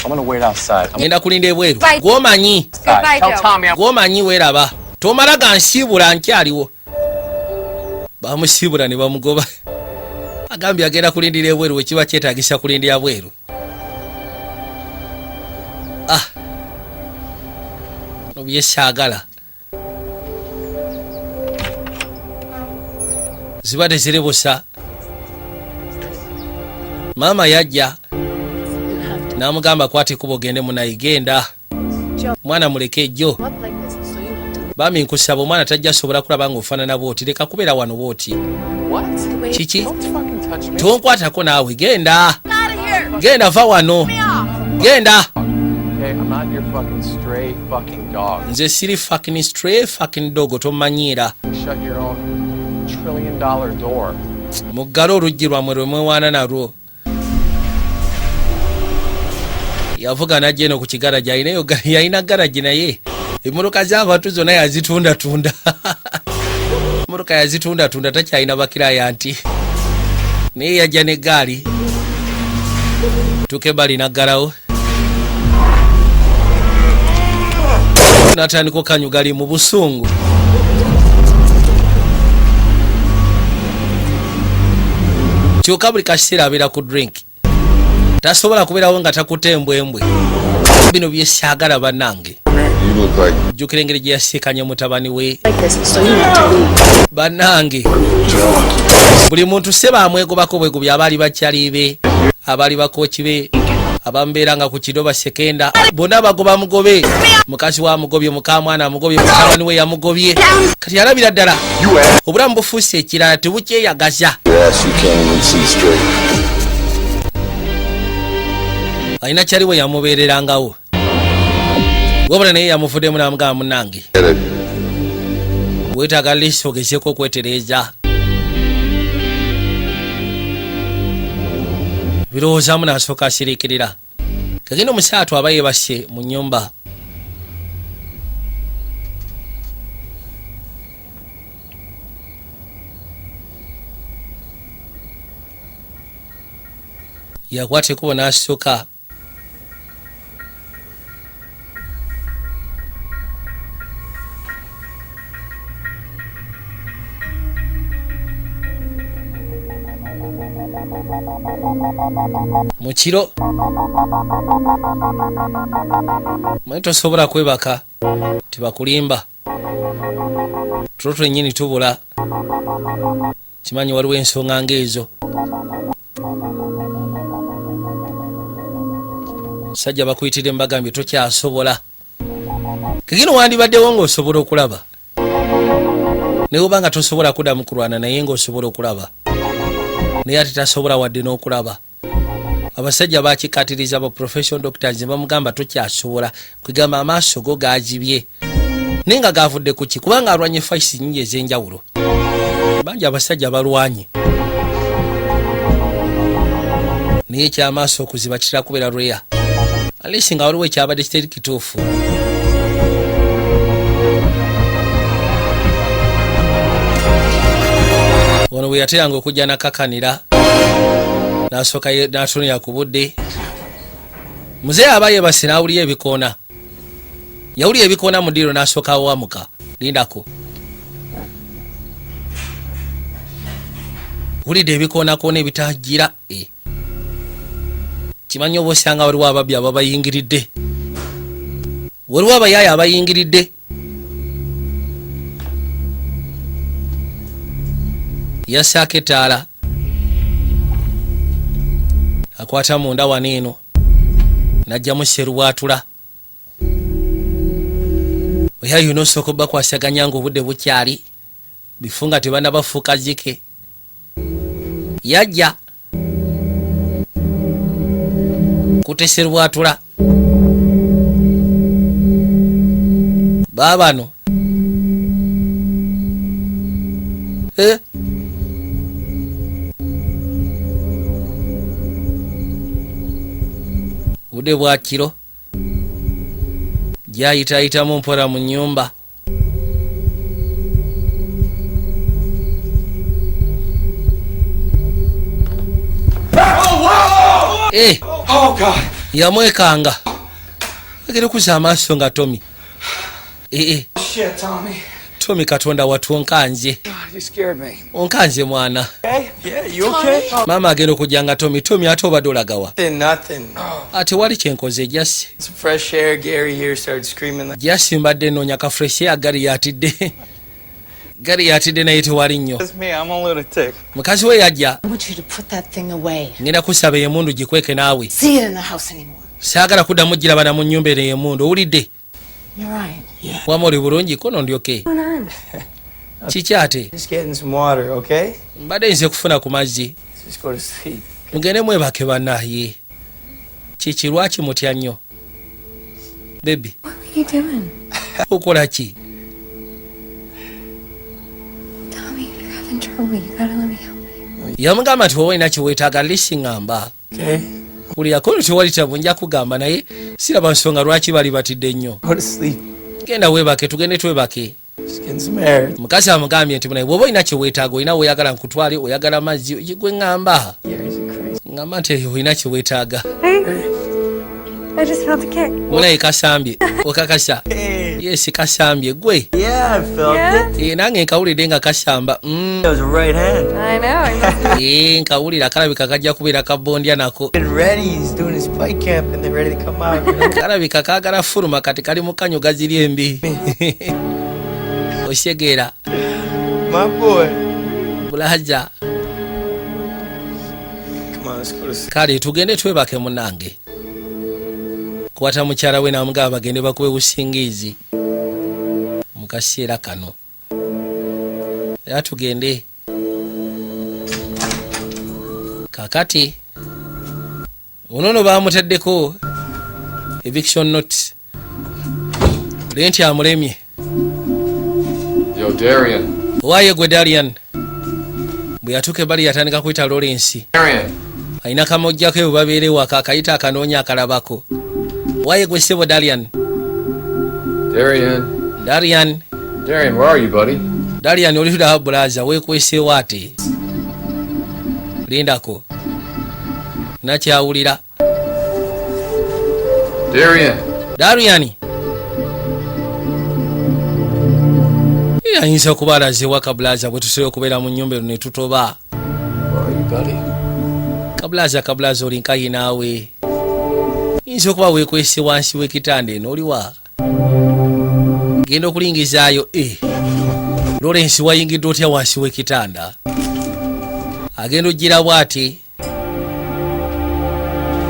I'm gonna wait outside. ngenda kulinda ebweru Bye. gwomanyi Goodbye, Tell Joe. Tommy I'm gwomanyi weeraba tomala gansiibula nkyaliwo bamusiibula ne bamugoba agambye agenda kulindira ebweru wekiba kyetaagisa kulindira bweru nobyesaagala ziba teziribusa maama yajja n'amugamba kwata ekuba ogende munayi genda mwana muleke ejjo bami nkusaba omwana tajja sobola kulaba ng'ofaanana bwoti leka kubeera wano bwoti what? kiki Don't fucking touch me. tonkwatako naawe genda va wano genda Okay, I'm not your fucking stray fucking dog. nze siri fucking stray fucking dogo tomanyiira Shut your own $1 trillion door. muggale oluggi lwammwe lwe mwewaana nalwo yavuga najja eno ku kigaraji yalina garaji naye emmotoka z'abantu zonna yazitundatunda emmotoka yazitundatunda takyalina bakiraya nti naye yajja n'eggaali tuke bali naggalawo natandika okanyugali mu busungu kyokka buli kaseera abeera ku drink tasobola kubeerawo nga takutte embwembwe bino byesaagala bannange You look like jjukira engeri gye yasiikanye mutabani we bannange buli muntu seba amwegobako bwegubi abaali bakyali be abaali bakooki be abamubeeranga ku kidoba sekenda bonna bagoba mugobe mukazi wa mugobye mukamwana amugobye mutabani we yamugobye kati alabira ddala obulamu bufuuse ekirala tebukyeyagaza yes, you can't even see straight. alina kyali we yamubeererangawo wabula naye yamuvuddemu n'amugamba munnange Get it? weetaaga liisi ogezeeko okwetereeza. Birowoozaamu n'asooka asiriikirira. Kagenda omusaatu aba yeebase mu nnyumba. Yakwata ekkubo n'asituka. Mu kiro mwe tosobola kwebaka, tebakulimba, tulo twenyini tubula. Kimanyi waliwo ensonga ng'ezo. Sajja bakuyitire mbagambye tokyasobola. Kagino wandibaddewo ng'osobola okulaba. Naye oba nga tosobola kuddamu kulwana naye ng'osobola okulaba. Naye ate tasobola wadde n'okulaba. Abasajja bakikatiriza aba professional doctors bamugamba tokyasobola, kwegamba amaaso go gaajibye. Naye nga gaavudde ku ki? Kubanga alwanye fayisi nnyingi ez'enjawulo. Bangi abasajja balwanye. Naye ekyamaaso okuziba kitera kubeera lweya. Alesi nga waliwo ekyabadde kiteri kituufu. Ono bwe yateranga okujja nakakanira n'asooka n'atonera ku budde. Muzeeyi aba yeebase n'awulira ebikoona. Yawulira ebikoona mu ddiiro n'asooka awamuka. Lindako. Wulidde ebikoonakoona ebitagira. Kimanyi oba osanga waliwo ababbi ababayingiridde. Waliwo abayaaya abayingiridde. Yassaako ettaala. Akwata munda wano eno. N'ajjamu seruwaatula. Oyayo y'onosooka obbakwasaganya ng'obudde bukyali. Bifu nga tebanabafuuka zike. Yajja. Kuteserwatula. Baabano. Budde bwa kiro. Gyayitaayitamu mpola mu nnyumba. Oh, God. Yamwekanga. Agere kuza amaaso nga Tommy. Shit, Tommy. Tommy Katonda watu onkanze. God, you scared me. Onkanze mwana. Hey? Yeah, you okay? Mama agenda okujjanga Tommy. Tommy ate obadde olagawa. Nothing. Ate wali kyenkoze Jasi. Some fresh air. Gary here started screaming like... Jasi mbadde noonya ka fresh air Gary yatidde. Gary yatidde naye tewali nnyo. That's me, I'm a lunatic. Mukazi we yajja. I want you to put that thing away. Ngenda kusaba emundu gikweke naawe. See it in the house anymore. Saagala kuddamu girabana mu nnyumba eno emundu. Owulidde? You're right. Yeah. Wama oli bulungi kono ndyoke. Kiki ate? Just getting some water, okay? Mbadde nze kufuna ku mazzi. Just go to sleep. Mugende mwebake bannaye. Kiki lwaki mutya nnyo? Baby. What are you doing? Okola ki? Tommy, you're having trouble. You gotta let me help you. Yamugamba nti wowe olina kyeweetaaga lisi ngamba. Okay? Buli yakono tewali kyamu nja kugamba naye siraba nsonga lwaki bali batidde nnyo. Go to sleep. Genda weebake tugende twebake. Just getting some air. Mukazi amugambye nti naye bw'oba olina kyeweetaaga olina weeyagala nkutwale oyagala mazzi gwe ŋŋamba. Yeah, he's a crazy. Ngamba nti olina kyeweetaaga. I just felt a kick. Munaye kasambye. Okakasa. Yes, kasambye gwe. Yeah, I felt it. Nange nkawulidde nga kasamba. That was a right hand. I know. Nkawulira kalabika kajja kubeera kabondya nako. Getting ready, he's doing his fight camp and they're ready to come out. Kalabika kaagala fuluma kati kali mu kanyo gaziri embi. Osyegeera. My boy. Bulaja. Come on, let's go to sleep. Kale tugende twebake munange. Kwata mukyala we n'amugamba bagende bakube busingiizi mu kaseera kano. Era tugende. Kakati ono baamutaddeko eviction notice. Lenti amulemye. Yo, Darian. Waye gwe Darian. Bwe yatuuka ebbali yatandika kuyita Lawrence. Darian. Alina kamojjako ewe babeere waka akayita akanoonya akalabako. Waye gwe ssebo Darian. Darian, where are you, buddy? Darian oliddawo bulaza weekweseewo ate. Lindako. Nakyawulira. Darian. Ayinza okuba alaze waka bulaza bwe tusobola okubeera mu nnyumba eno ne tutoba. Kabulaza oli nkayi naawe. Yinza okuba weekwese wansi w'ekitanda eno oliwa. Genda okulingizaayo Lawrence wayingidde otya wansi w'ekitanda? Agenda ogira bw'ati.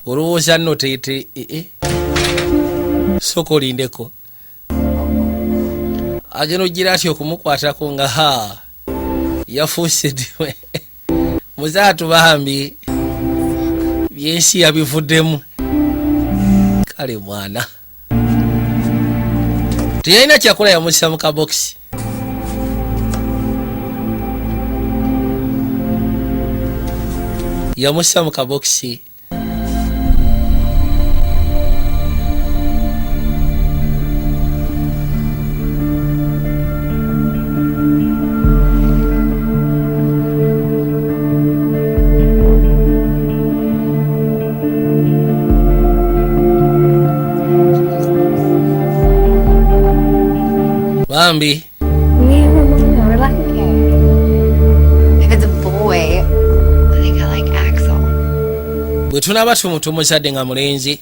Olowooza nno tete sooka olindeko. Agenda ogira atyo okumukwatako nga yafuuse ddiwe. Muzaatu bambi byensi yabivuddemu. Kale mwana teyalina kyakola, yamussa mu kabokisi. Yamussa mu kabokisi. Bambi. If it's a boy, I think I like Axel. Bwe tunaba tumuzadde nga mulenzi.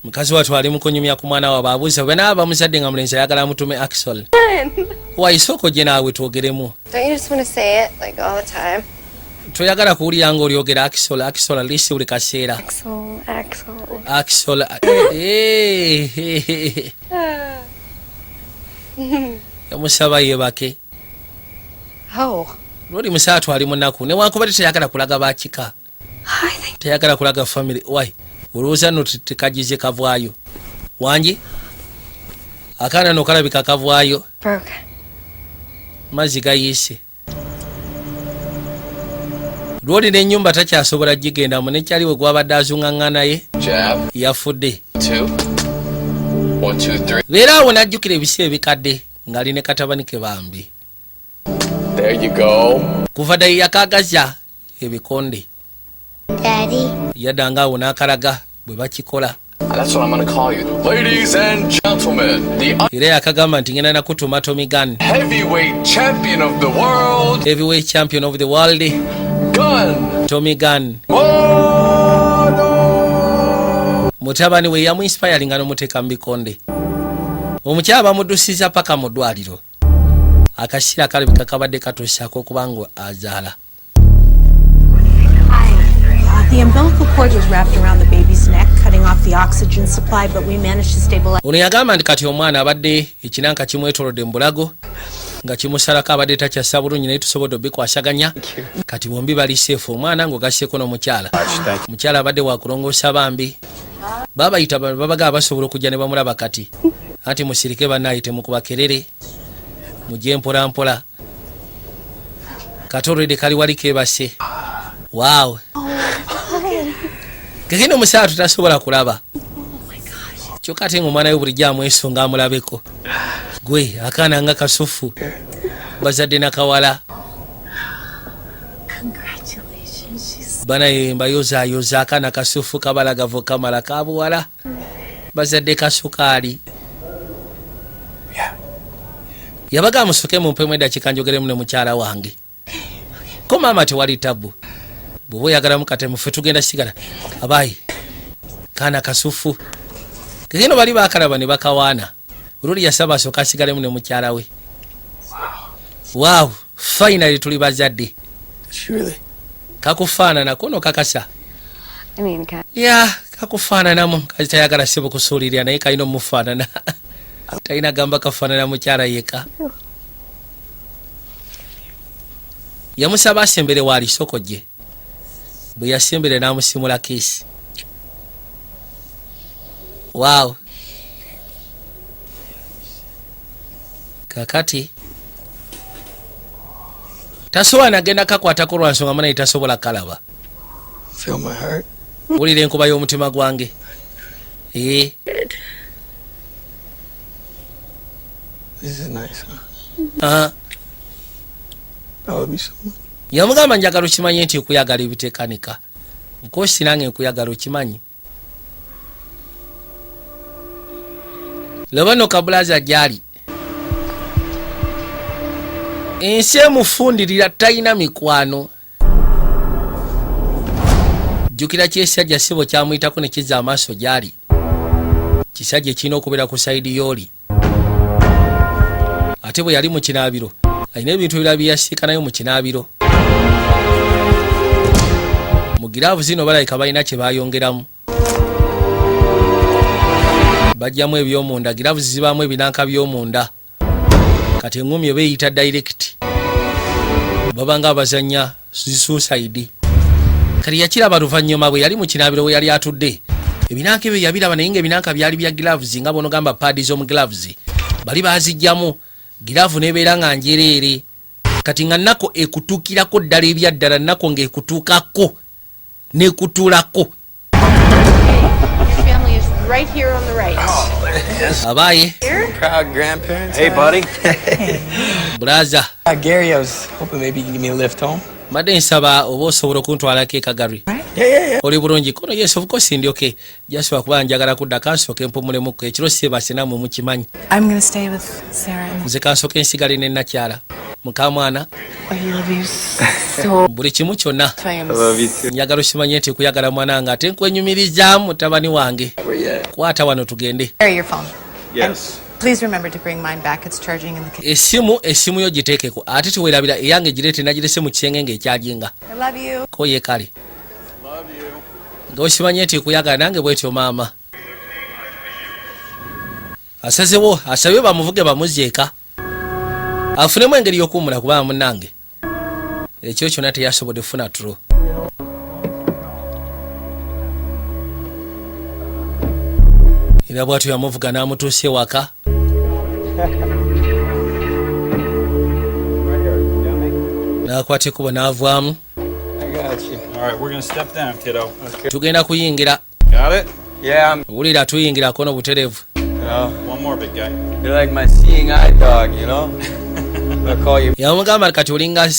Mukazi wattu ali mu kunyumya ku mwana waabwe abuuza bwe naaba muzadde nga mulenzi ayagala mutume Axel. Waisoko gye naawe twogeremu. Don't you just want to say it like all the time? Toyagala kuwulira ng'olyogera Axel at least buli kaseera. Axel. Yamusaba yeebake. Lwali musaatu ali munaku newankubadde teyagala kulaga bakika. Teyagala kulaga family. Why? Olowooza nno tekagize kavaayo. Wangi? Akaana no kalabika kavaayo. Mazzi gayiise. Lwoli n'ennyumba takyasobola gigendamu nekyali we gwabadde azungaŋŋa naye. Yafudde. Beera awo n'ajjukira ebiseera ebikadde ng'ali ne katabani ke bambi. Kuva ddayi yakaagaza ebikonde. Yaddanga awo n'akalaga bwe bakikola. Era yakagamba nti ngenda nakutuma Tommy Gunn. Heavyweight champion of the world. Tommy Gunn. Mutabani we yamuinspiringa n'omuteeka mu bikonde. Omukyala bamuddusiza paka mu ddwaliro. Akasiira kalabika kabadde katuusaako okubanga azaala. The umbilical cord was wrapped around the baby's neck, cutting off the oxygen supply, but we managed to stabilize. Ono yagamba nti kati omwana abadde ekinanka kimwetolodde mu bulago nga kimusalako abadde takyassa bulungi naye tusobodde obikwasaganya. Kati bombi bali seefu, omwana ng'ogasseeko n'omukyala. Omukyala abadde wakulongoosa bambi. Babayita babaga basobola okujja ne bamulaba kati. Anti musirike bannaayi temukuba kerere. Mujje mpola mpola. Katolede kali wali keebase. Wow. Kekino musaatu tasobola kulaba. Kyokka ate ng'omwana we bulijjo amwesonga amulabeko. Gwe akaana nga kasufu. Bazadde nakawala. Bana mbayozaayoza akaana kasufu kabalagavu kamala kabuwala. Bazadde kasukaali. Yabaga amusoke mu mpemu eddakiika njogeremu ne mukyala wange. Ko maama tewali tabu. Bw'oba oyagalamu katemu ffe tugenda sigala. Abaayi. Kaana kasufu. Kekino bali baakalaba ne bakawaana. Oluli yasaba asooka asigalemu ne mukyala we. Wow. Finally tuli bazadde. Kakufaanana kono kakasa. Kakufaananamu. Kazi tayagala ssebo kusuulirira naye kalina omufaanana. Talina gamba kafaanana mukyala yeka. Yamusaba asembere waali soko gye. Bwe yasembere n'amusimula kiisi. Wow. Kakati tasobola nagenda kakwatako lwa nsonga manayi tasobola kalaba. Feel my heart? Wulira enkuba y'omutima gwange. This is nice, huh? I love you so much. Yamugamba njagala okimanyi nti okuyagala ebiteekanika. Nkosi nange nkuyagala okimanyi. Lobano kabulaza gyali. Ensi emufundirira talina mikwano. Jjukira kyesajja ssebo kyamuyitako ne kizza amaaso gyali. Kisajja ekirina okubeera ku sayidi y'oli. Ate bwe yali mu kinaabiro alina ebintu ebirala byeyasiika nayo mu kinaabiro. Mu giraavu zino balabika balina kye baayongeramu. Bajjamu eby'omunda, giraavu zibaamu ebinanka by'omunda. Kati engumi obeeyita direct. Babanga abazannya suicide. Kati yakiraba luvannyuma bwe yali mu kinaabiro we yali atudde. Ebinanka ebyo yabiraba naye ng'ebinanka byali bya gloves nga bono gamba paadi z'omu gloves. Bali baazijjamu. Giraavu nebeera nga njereere. Kati nga nnako ekutuukirako ddala ebyaddala nnako ng'ekutuukako n'ekutuulako. Your family is right here on the right. Abaaye. Proud grandparents. Hey, buddy. Brother. Gary, I was hoping maybe you could give me a lift home. Madde nsaba oba osobola okuntwalako ekagari. Yeah. Oli bulungi kono yes of course ndi okay. Jaswa kuba njagala kudda kansooke mpumulemu ekiro sebase namwe mukimanyi. I'm gonna stay with Sarah and Nze kansooke nsigale ne Nakyala. Mukamwana. I love you so Buli kimu kyonna. much. Love you too. Njagala osimanye nti kuyagala mwana nga ate nkwenyumiriza mutabani wange. Kwata wano tugende. Carry your phone. Yes. Please remember to bring mine back. It's charging in the kitchen. Esimu yo giteekeko ate teweerabira eyange girete nagirese mu kisenge ng'ekyajinga. I love you. Koye kale. Ng'osimanye nti kuyagala nange bwetyo maama. Asazewo asabye bamuvuge bamuzze eka. Afunemu engeri y'okuwummula kubanga munnange. Ekyo kyonna teyasobodde funa tulo. Era bw'atyo yamuvuga n'amutuusa ewaka. N'akwata ekkubo n'avaamu. I got you. All right, we're gonna step down, kiddo. Tugenda kuyingira. Got it? Yeah, I'm. Wulira tuyingirako n'obutereevu. One more, big guy. You're like my seeing eye dog, you know? I call you. Yamugamba kati olinga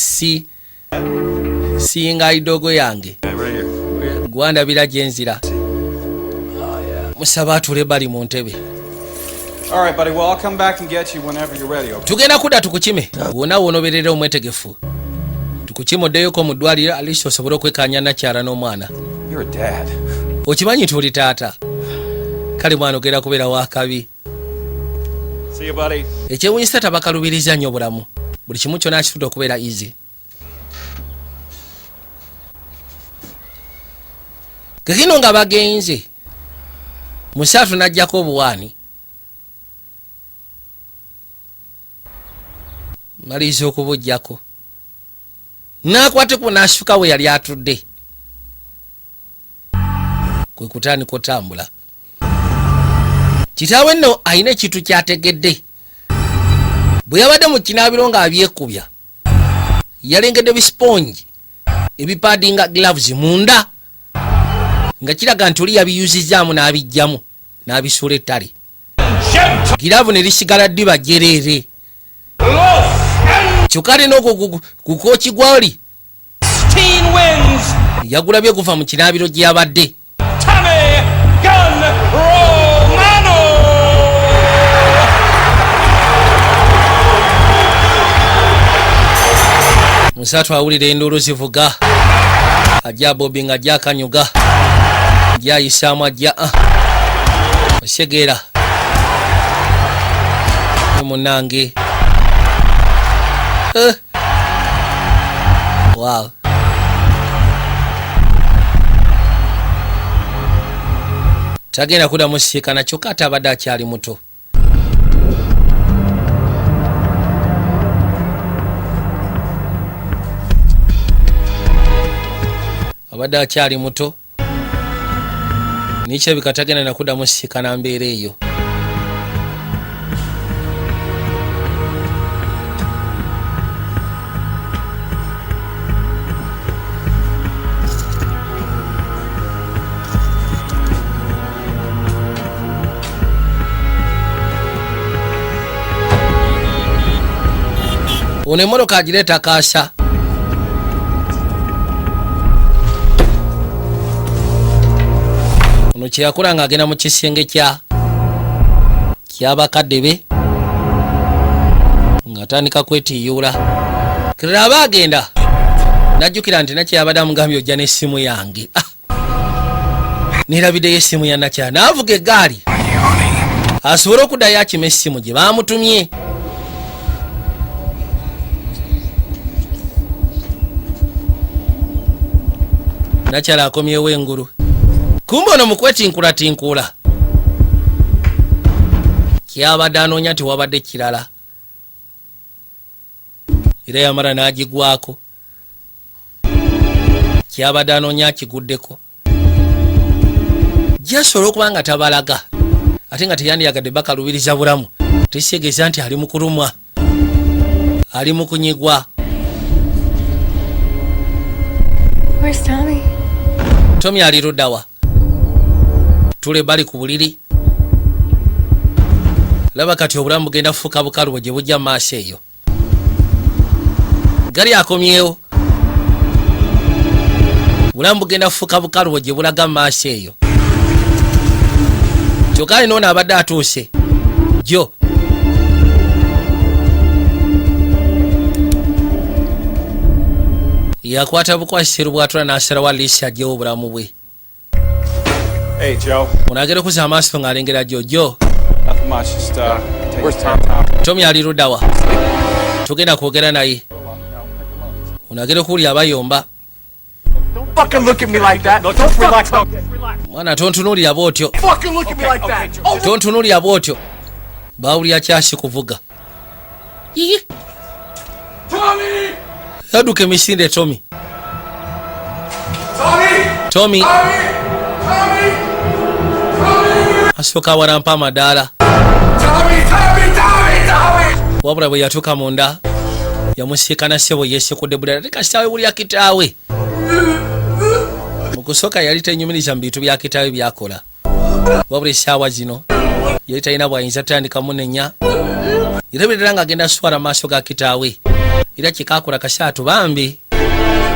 siyinga idogo yange. Right here. Gwandabira gye nzira. Musaba atule bali mu ntebe. All right, buddy. Well, I'll come back and get you whenever you're ready. Okay? Tugenda kudda tukukime. Wonna woonoberera omwetegefu. Tukukime oddeyoko mu ddwaliro aliisi osobole okwekkaanya Nakyala n'omwana. You're a dad. Okimanyi nti oli taata. Kale mwana ogenda kubeera wakabi. See you, buddy. Ekyewuunyisa tabakalubiriza nnyo bulamu. Buli kimu kyonna akifudde okubeera easy. Kakino nga bagenze. Musatu n'ajjako obuwaani. Maliriza okubujjako. N'akwateko n'asituka we yali atudde. Kwe kutandika otambula. Kitaawe nno alina ekintu kyategedde. Bwe yabadde mu kinaabiro ng'abyekubya, yalengedde bisponji ebipaadinga gloves munda nga kiraga nti oli yabiyuzizzaamu n'abijjamu n'abisuula ettale. Giraavu ne lisigala ddiba jereere. Kyokka ate n'ogwo gukooki gw'oli yagulabye guva mu kinaabiro gye yabadde. Musatu awulira enduulu zivuga. Ajja Bobi nga ajja akanyuga. Ajja ayisaamu ajja osegeera. Munnange. Wow. Tagenda kuddamu siikana kyokka ate abadde akyali muto. Abadde akyali muto. Nikyebika tagenda nakuddamu siikana mbeera eyo. ono emmotoka agireeta kaasa. Ono kyeyakola ng'agenda mu kisenge ky'abakadde be ng'atandika kwetiiyuula. Kirala aba agenda najjukira nti nakyeyabadde amugambye ojja n'essimu yange. Neerabiddeyo essimu ya Nakyala n'avuga eggaali asobole okuddayo akima essimu gye baamutumye. Nakyala akomyewo engulu. Kumbe ono mu kwetinkuulatinkuula kyabadde anoonya nti wabadde kirala. Era yamala n'agigwako. Kyabadde anoonya akiguddeko. Gyasobola okuba nga tabalaga ate nga teyandiyagadde bakalubiriza bulamu. Tekisegeeza nti ali mu kulumwa, ali mu kunyigwa. Where's Tommy? Tommy ali luddawa? Tule bali ku buliri. Laba kati obulamu bugenda kufuuka bukalubo gye bujja mu maaso eyo. Gali akomyewo. Obulamu bugenda kufuuka bukalubo gye bulaga mu maaso eyo. Kyokka alina ono abadde atuuse jjo. Yakwata bukwasiro bwatula n'asalawo aliisi aggyewo obulamu bwe. Hey, Joe. Onagera okuza amaaso ng'alengera jjo. Nothing much. Just, where's Tom? Tommy ali luddawa? Tugenda kwogera naye. Onagera okuwulya abayomba. Don't fucking look at me like that. No, don't relax. Mwana tontunuulira bw'otyo. Fucking look at me like that. Oh, Tontunuulira bw'otyo. Baawulira kyasi kuvuga. Tommy! Yadduka emisinde Tommy. Tommy. Asooka awalampa amadaala. Wabula bwe yatuuka munda yamusiikana ssebo yeesekudde bulala ate kasitaawe bulya kitaawe. Mu kusooka yali tenyumiriza mu bintu bya kitaawe byakola. Wabula essaawa zino yali talina bw'ayinza tutandika munenya. Era ng'agenda swala maaso ga kitaawe. Era kikakola kasaatu bambi.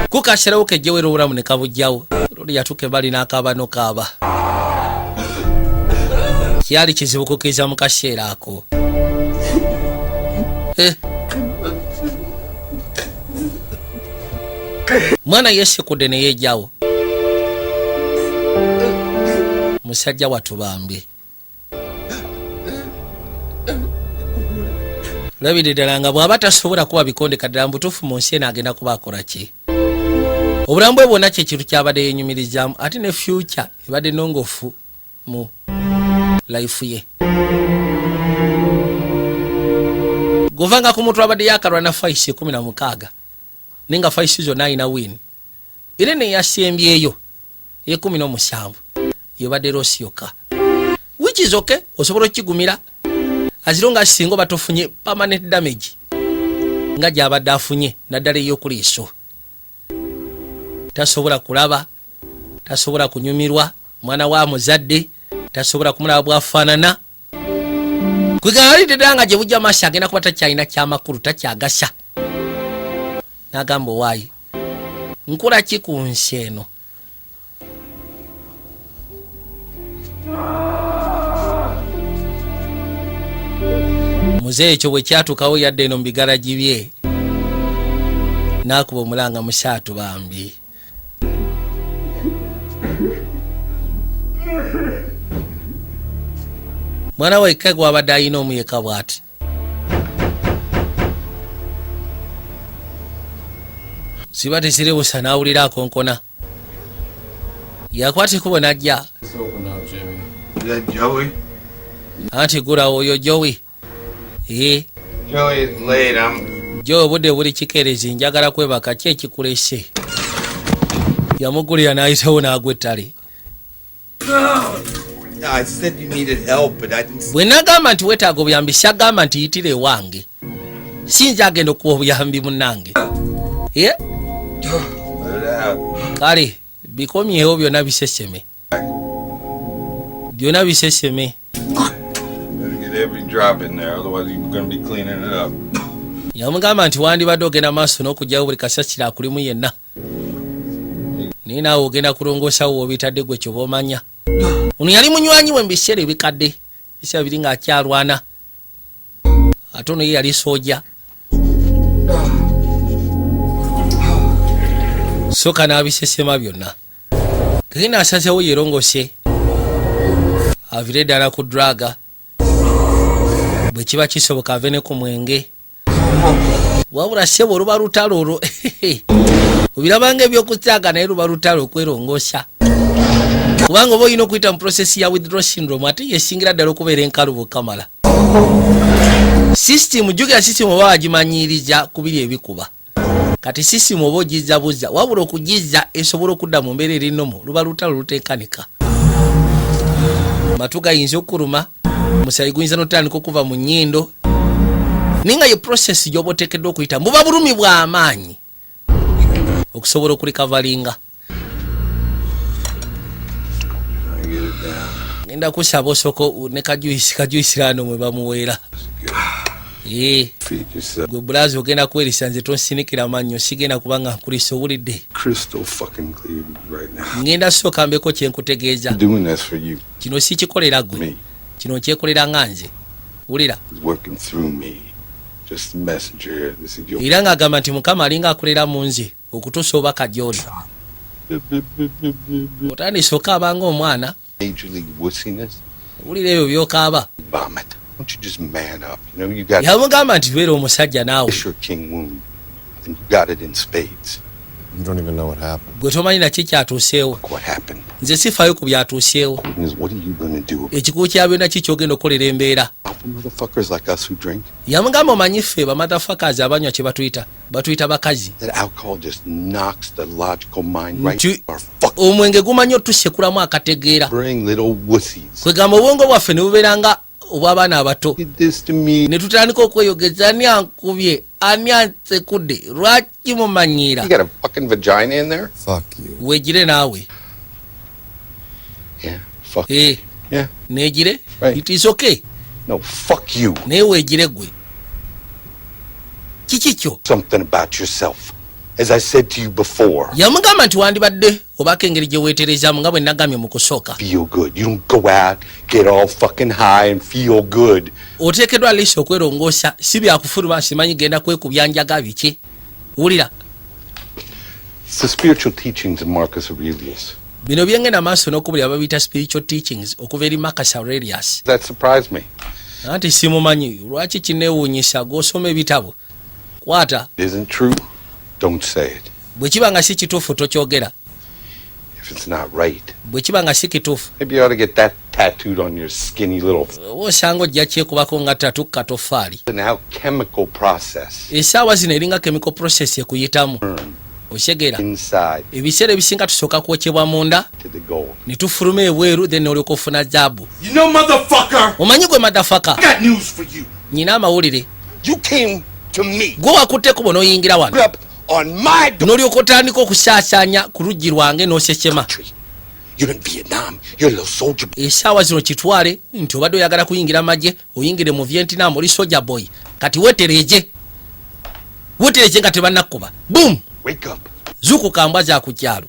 Kukaserawo kejjewera obulamu ne kabujjawo. Luli yatuuka ebbali n'akaaba n'okaaba. Kyali kizibu kukkiriza mu kaseera ako. Mwana yeesekudde ne yeejjawo. Musajja wattu bambi. Labidde ddala nga bw'aba tasobola kuba bikonde kaddala mbutuufu mu nsi eno agenda kuba akola ki? Obulamu bwe bwonna kye kintu kyabadde yeenyumirizaamu ate ne future ebadde nnongofu mu life ye. Govanga ku muntu abadde yakalwa na faisi 16 nenga faisi zonna alina win. Era ne yasembyeyo ye 17 yebadde Rosi yokka. Which is okay, osobola okigumira. Azironga singo batofunye permanent damage nga gyabadde afunye naddala ey'okuliiso. Tasobola kulaba, tasobola kunyumirwa, mwana wa muzadde tasobola kumulaba bwafaanana. Kwegalidde ddala nga gye bujja maaso agenda kuba takyalina kyamakulu takyagasa. N'agamba owaayi nkola ki ku nsi eno? Muzeeyi ekyo bwe kyatuukawo yadde eno mu bigalagi bye n'akuba omulanga musaatu bambi. Mwana we kka gwabadde alina omuyeka bw'ati. Siba tesiribusa n'awulira akonkona. Yakwata ekkubo n'ajja. Anti gula oyo Joey. Joey is late. Joe obudde buli kikeerezi njagala kwebaka ki ekikulese? Yamugulira n'ayitawo n'agwa ettale. I said you needed help, but I didn't. Bwe nagamba nti weetaaga obuyambi sagamba nti yitire ewange. Sinza agenda okuwa obuyambi munnange. Kale bikomyewo byonna biseseme. Byonna biseseme. Better get every drop in there, otherwise you're going to be cleaning it up. yamugamba nti wandibadde ogenda maaso n'okugyawo buli kasasiro akulimu yenna naye naawe ogenda kulongoosawo woobitadde gwe kyoba omanya ono yali munywanyi we mu biseera ebikadde biseera biri ng'akyalwana ate ono ye yali sooja soka n'abisesema byonna kagenda asazewo yerongose avire ddala ku draga bwe kiba kisoboka ave ne ku mwenge wabula ssebo oluba lutalo olwo obirabanga ebyokutaaga naye luba lutalo okwerongosa kubanga oba olina okuyita mu prosesi ya withdraw syndrome ate yesingira ddala okubeera enkalu bwekamala system jjukira system oba wagimanyiriza kubiri ebikuba kati system oba ogizzabuza wabula okugizza esobola okudda mu mbeera erinomo luba lutalo luteekanika matu gayinza okuluma omusayi guyinza notandika okuva mu nnyindo naye nga ye process gyoba oteekeddwa okuyita buba bulumi bw'amaanyi okusobola okulikavalinga ngenda kusaba osoko ne kajuisirano mwe bamuweera gwe bulazi ogenda kwerisa nze tonsinikira mannyo sigenda kubanga nkulisa owulidde ngenda sooka mbeko kyenkutegeeza kino sikikolera gwe kino nkyekolera nga nze wulira era ng'agamba nti mukama alinga akolera mu nze okutuusa obaka gy'oli otandise okaaba ng'omwana wulira ebyo by'okaaba yamugamba nti beera omusajja naawe gwe tomanyi naki kyatuuseewo nze sifaayo ku byatuuseewo ekikugu kya byonna ki kyogenda okukolera embeera yamugamba omanyi ffe bamatafakazi abanywa kye batuyita bakazi nti omwenge gumanyi otusekulamu akategeera kwegamba obwongo bwaffe ne bubeera nga obw'abaana abato ne tutandika okweyogeza ani ankubye ani ansekudde lwaki mumanyiira weegire naawe neegire it is okay naye weegire gwe kiki kyo yamugamba nti wandibadde obaka engeri gye weeterezaamu nga bwe nagambye mu kusooka oteekeddwa liisi okwerongoosa si byakufuluma simanyi genda kwekubya njaga biki wulira bino byengenda maaso n'okubulira babiyita spiritual teachings okuva eri Marcus Aurelius anti simumanyi lwaki kineewuunyisa gw'osoma ebitabo kwata bwe kiba nga si kituufu tokyogera bwe kiba nga si kituufu osanga ojja kyekubako nga tatu katofaali esaawa zino eringa chemical process ekuyitamu okyegera ebiseera ebisinga tusooka kwokyebwa munda ne tufuluma ebweru then olyoka ofuna jaabu omanyi gwe madafaka nyina amawulire gwe wakutteko n'oyingira wano n'olyoka otandika okusaasaanya ku luggi lwange n'osekyema esaawa zino kitwale nti obadde oyagala kuyingira magye oyingire mu Vietnam oli soja boy kati wetereje nga tebannakuba boom zuukuka mbwa za ku kyalo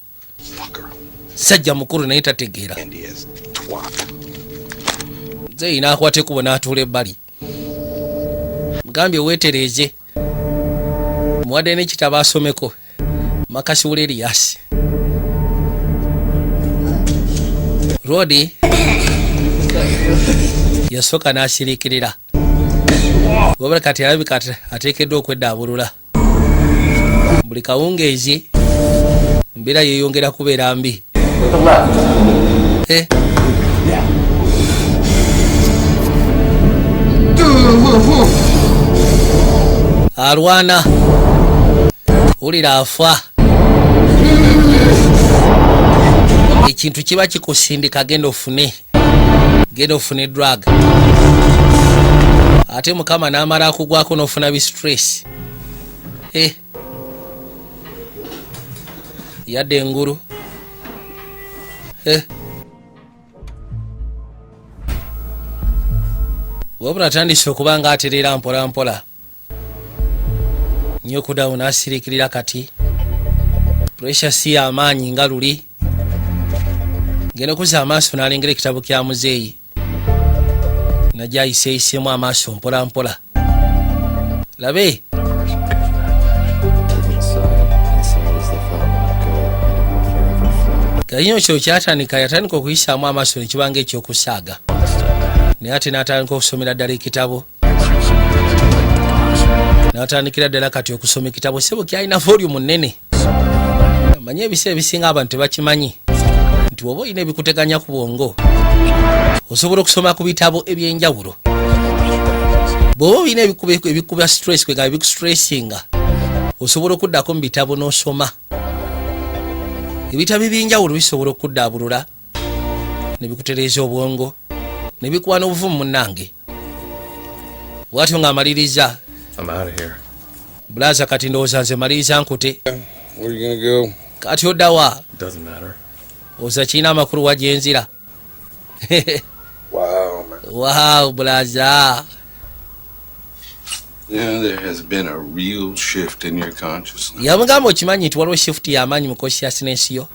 sajja mukulu naye tategeera nze yina akwate kubo n'atuula ebbali mugambye weetereeze muwadde n'ekitabo asomeko Marcus Aurelius Rodi yasooka n'asiriikirira wabula kati alabika ateekeddwa okweddaabulula buli kawungeezi embeera yeeyongera kubeera mbi alwana wulira afa ekintu kiba kikusindika genda ofune drug ate mukama n'amala akugwako n'ofuna bistress yadde engulu wabula atandise okuba nga aterera mpola mpola Nyoku Down asirikirira kati. Pressure si amaanyi nga luli. Ngeno kuza amaaso n'alengera ekitabo kya muzeeyi. Najja ayiseeyisemu amaaso mpola mpola. Labe. Kayinyo kyo kyatandika yatandika okuyisaamu amaaso ne kibanga ekyokusaaga. Naye ate n'atandika okusomera ddala ekitabo. N'atandikira ddala kati okusoma ekitabo sebo kyalina volume nnene. Manye ebiseera ebisinga abantu tebakimanyi nti oba olina ebikuteganya ku bwongo osobola okusoma ku bitabo ebyenjawulo. Bw'oba olina ebikuba stress kwega ebikustressinga osobola okuddako mu bitabo n'osoma. Ebitabo ebyenjawulo bisobola okuddaabulula ne bikutereeza obwongo ne bikuwa n'obuvumu munnange. Bw'atyo ng'amaliriza. I'm out of here. Blaza kati ndowooza nze maliriza nkute. Where you gonna go? Kati oddawa. Doesn't matter. Oza kiina amakulu wa gyenzira. Wow, man. Wow, Blaza. Yeah, there has been a real shift in your consciousness. Yamugamba okimanyi nti waliwo shift y'amaanyi mu consciousness yo.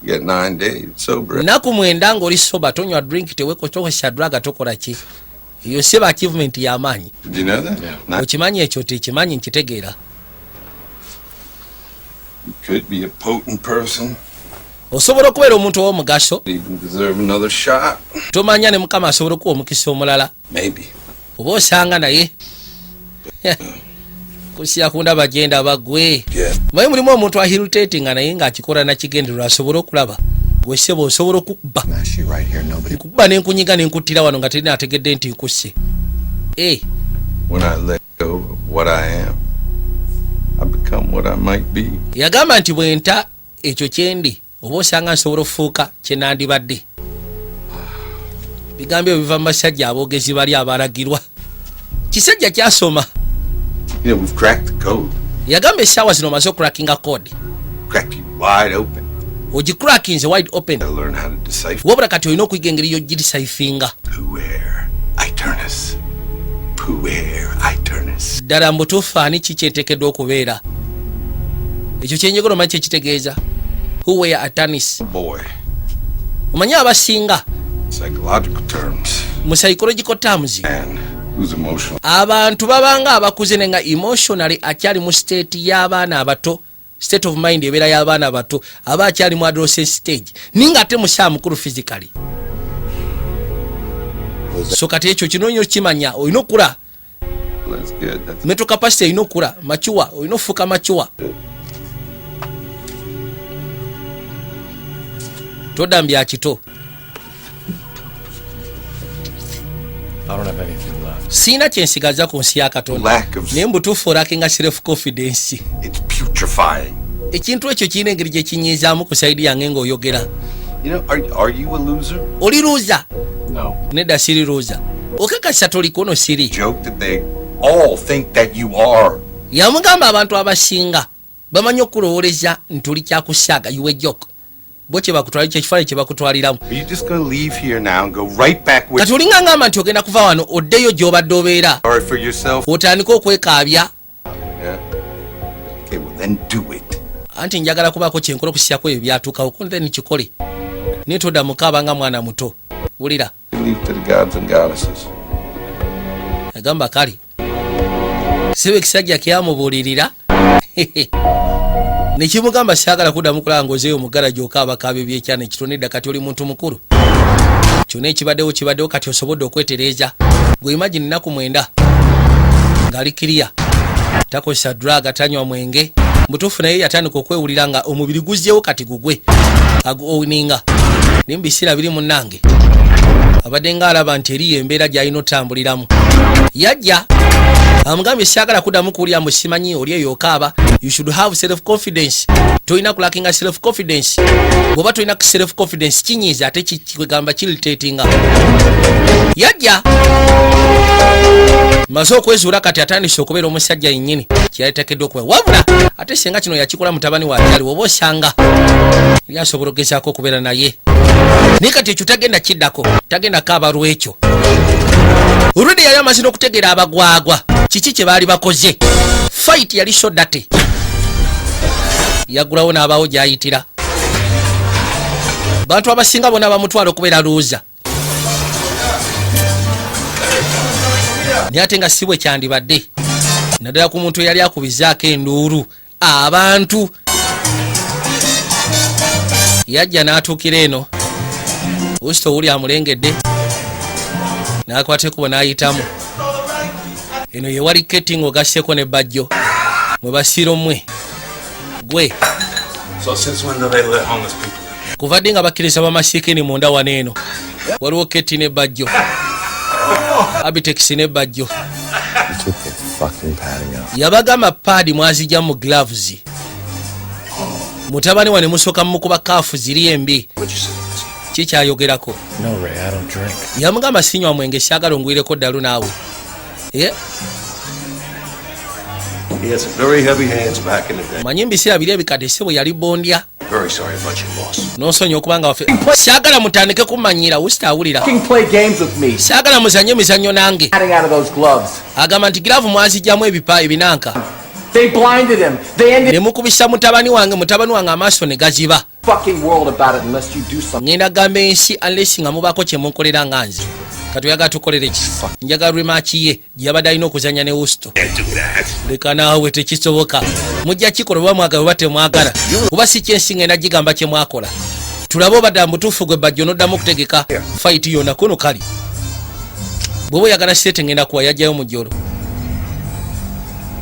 You got 9 days sober. Nnaku 9 ng'oli soba tonywa drink tewekotokosa drug tokola ki. Iyo seba achievement y'amaanyi. Did you know that? Yeah. Okimanyi ekyo tekimanyi nkitegeera. You could be a potent person. Osobola okubeera omuntu ow'omugaso. Even deserve another shot. Tomanya ne Mukama asobola okuwa omukisa omulala. Maybe. Oba osanga naye. Kusiya kundaba genda bagwe. Maye mulimu omuntu ahiritatinga naye ng'akikola nakigendererwa asobola okulaba. Wesebo osobola okubba. Kubba n'enkunyiga n'enkuttira wano nga terina ategedde nti nkusse. When I let go of what I am, I become what I might be. Yagamba nti bwenta ekyo kyendi oba osanga nsobola okufuuka kye nandibadde. Bigambo ebyo biva mu basajja aboogezi bali abalagirwa. Kisajja kyasoma. You know, we've cracked the code. Yagamba essaawa zino omaze okurackinga code. Cracked it wide open. Ogicrackinze wide open. Gotta learn how to decipher. Wabula kati olina okuyiga engeri y'ogirisayfinga. Puer aeternus. Puer aeternus. Ddala mbutuufu ani ki kyenteekeddwa okubeera. Ekyo kyenjogera omanyi kyekitegeeza. Puer aeternus. Boy. Omanyi abasinga. Psychological terms. Mu psychological terms. Man who's emotional. Abantu babanga abakuze nenga emotionally akyali mu state y'abaana abato. State of mind ebeera y'abaana abato aba akyali mu adolescent stage ninga ate mushaa mukulu physically. So kati ekyo kino nnyo kimanya olina okula. Mental capacity olina okula machuwa olina ofuuka machuwa. Todambya kito. I don't have anything left. Siina kyensigaza ku nsi ya Katonda. Naye mbutuufu olakinga self confidence. It's putrefying. Ekintu ekyo kirina engeri gye kinyiizaamu ku saidi yange ng'oyogera. You know, are you a loser? Oli loser? No. Nedda siri loser. Okakasa toliko no siri. Joke that they all think that you are. Yamugamba abantu abasinga bamanyi okulowooleza nti oli kyakusaaga you a joke. Bo kye bakutwalira kyekifaananyi kye bakutwaliramu. Are you just going to leave here now and go right back with... Kati olinga ngamba nti ogenda kuva wano oddeyo gy'obadde obeera. Sorry for yourself. Otandika okwekaabya. Yeah. Okay, well then do it. Anti njagala kubaako kyenkola okusisyako ebyo byatuukawo ko then kikole. Naye todda mukaaba nga mwana muto. Wulira. Leave to the gods and goddesses. Yagamba kale. Sibe ekisajja kyamubuulirira. Nekimugamba saagala kuddamu kulaba ng'ozeeyo mu garaji okaabakaaba ebyekyana ekitonedda kati oli muntu mukulu. Kyonna ekibaddewo kati osobodde okwetereeza. Gwe imagine ennaku 9 ng'ali kiriya. Takozesa drug atanywa mwenge. Mutuufu naye yatandika okwewulira nga omubiri guzzeewo kati gugwe. Aguowininga. Naye mu biseera biri munnange. Abadde ng'alaba nti eriyo embeera gy'alina otambuliramu. Yajja. Amugambye saagala kuddamu kuwulira mbu simanyi oli eyo okaaba. You should have self confidence. Toyina kulakinga self confidence. Bw'oba toyina self confidence kinyiiza ate kigamba kiritatinga. Yajja. Maze okwezuula kati atandise okubeera omusajja yennyini kyeyaliteekeddwa okuba. Wabula ate senga kino yakikola mutabani wa kyali woba osanga yali asobola okugezaako okubeera naye. Naye kati ekyo tagenda kiddako. Tagenda kaaba lwekyo. Olwedde yali amaze n'okutegeera abagwagwa. Kiki kye baali bakoze? fight yali sodate yagulawo n'abawo gyayitira bantu abasinga bonna bamutwala okubeera luuza naye ate nga si bwe kyandibadde naddala ku muntu eyali akubizaako enduulu abantu yajja n'atuukira eno usito wuli amulengedde n'akwata ekubo n'ayitamu eno ye wali ketting ogasseko ne bajjo mwe basiiro mmwe gwe kuvadde nga bakkiriza bamasiikini munda wano eno waliwo keti ne bajjo abitex ne bajjo yabagamba paadi mwazijja mu gloves mutabani wane musooka mukuba kaafu ziri embi kikyayogerako yamugamba sinywa mwenge syagala ongwireko ddalu naawe manyi mbiseera biri ebikadde se bwe yali bondya nosonyiwa okubanga waffe syagala mutandike kumanyira usita awulira syagala muzanye emizannyo nange agamba nti giraavu mwazijjamu ebipa ebinanka ne mukubisa mutabani wange amaaso ne gaziba ngenda gamba ensi unless nga mubaako kye munkolera nga nze katoyaga tukolere ki njagala rwemaki ye gyabadde alina okuzanya ne wusto leka naawe tekisoboka mujja kikola oba mwagala oba temwagala kuba si kyensi ngenda gigamba kye mwakola tulabe obadde mutuufu gwe bajjo noddamu okutegeka fight yonna kuno kali bw'oba oyagala sete ngenda kuwa yajjayo mu jjolo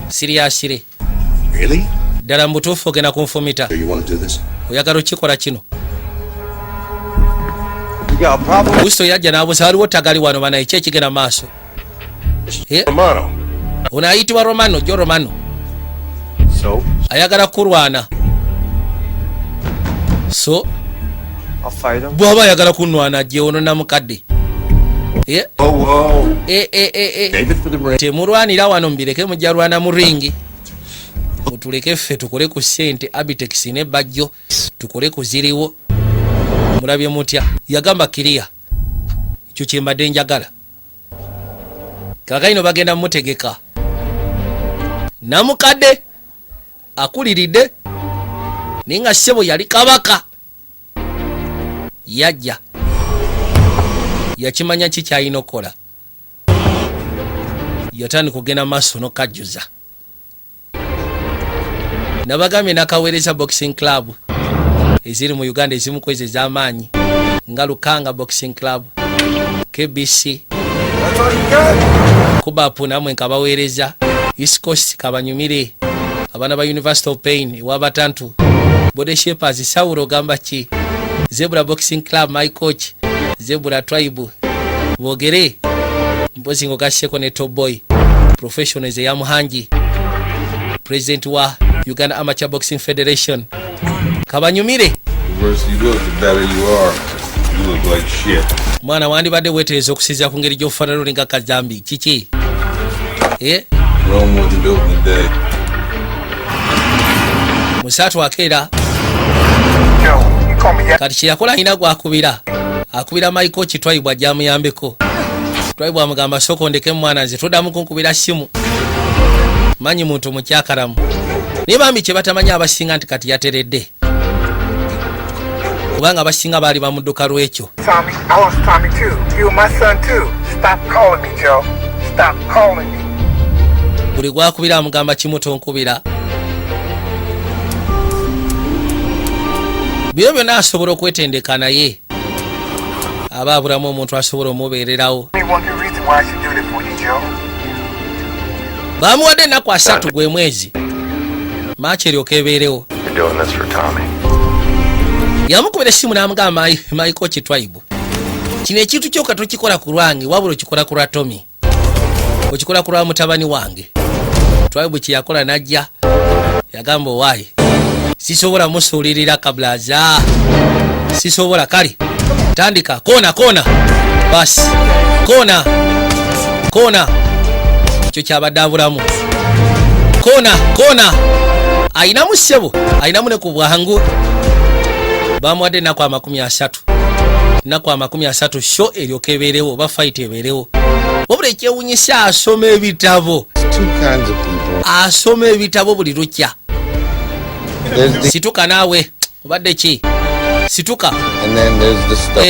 siriyasire ddala mubutuufu ogenda kunfumita oyagala okikola kino wusto yajja n'abuuza waliwo tagali wano bana eki ekigenda maaso ono ayitibwa romano jo romano ayagala kurwana so bw'aba ayagala kunwana gye ono namukadde temulwanira wano mbireke mujja lwana mu ringi mutuleke ffe tukole ku ssente abitex ne bajjo tukole ku ziriwo mulabye mutya yagamba kiriya ekyo kyembadde njagala kakayino bagenda mutegeka namukadde akuliridde naye nga ssebo yali kabaka yajja yakimanya ki kyalina okukola yatandika kugenda maaso n'okajjuza nabagambye nakaweereza boxing club eziri mu Uganda ezimu kwezi ez'amaanyi nga Lukanga boxing club KBC kubapu namwe nkabaweereza East Coast kabanyumire abaana ba University of Pain wabatantu Bode Shepers Sauro gamba ki Zebra boxing club my coach Zebra tribe bogere mpozi ngokasheko ne Top Boy professionals ya Muhangi president wa Uganda Amateur Boxing Federation kabanyumire mwana wandibadde weeteeza okusinziira ku ngeri gy'ofaanana olinga kajambi kiki musatu akeera kati kyeyakola alina gwakubira akubira Michael Kitwaibwa ajja amuyambeko Kitwaibwa amugamba sooka ondekemu mwana nze toddamu kunkubira simu manyi muntu mukyakalamu naye bambi kye batamanyi abasinga nti kati yateredde kubanga abasinga baali bamudduka lwekyo buli gwakubira amugamba kimu tonkubira byo byonna asobola okwetendeka naye aba abulamu omuntu asobola omubeererawo bamuwadde ennaku 3 gwe mwezi maachi eryoka ebeerewo yamukubira essimu n'amugamba Michael Kitwaibwa kino ekintu kyokka tokikola ku lwange wabula okikola ku lwa Tommy okikola ku lwa mutabani wange Kitwaibwa kyeyakola najja yagamba owaayi sisobola musuulirira kablaza sisobola kale tandika kona basi kona ekyo kyabadde abulamu kona ayinamu ssebo ayinamu ne ku bwangu bamuwadde ennaku 30 ennaku 30 sho eryoka ebeerewo oba fight ebeerewo wabula ekyewunyisa asoma ebitabo asoma ebitabo buli lukya. There's the Situka naawe obadde ki? Situka. and then there's the stuff.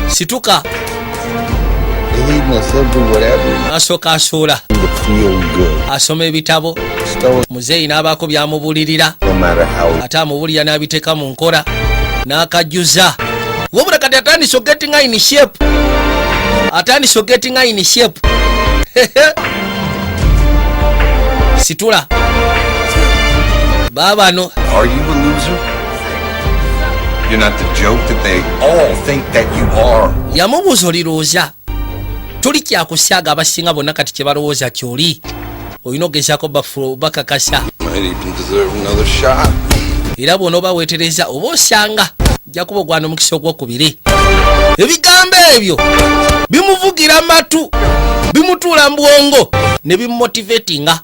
Situka. The hedonists, they'll do whatever Asooka asuula. to feel good. Asoma ebitabo. Stoic, Muzeeyi n'abaako by'amubulirira. no matter how. Ate amubulira n'abiteeka mu nkola. N'akajjuza. Wabula kati atandise getting in shape. Atandise getting in shape. Situla. Baabano. Are you a loser? You're not the joke that they all think that you are. Yamubuuza olirowooza. Tuli kyakusyaga abasinga bonna kati kye balowooza kyoli. Olina ogezaako bakakasa. Might even deserve another shot. Era bw'onooba weetereza oba osanga jja kuba ogwana omukisa ogwokubiri. Ebigambo ebyo bimuvugira matu, bimutuula mu bwongo ne bimumotivatinga.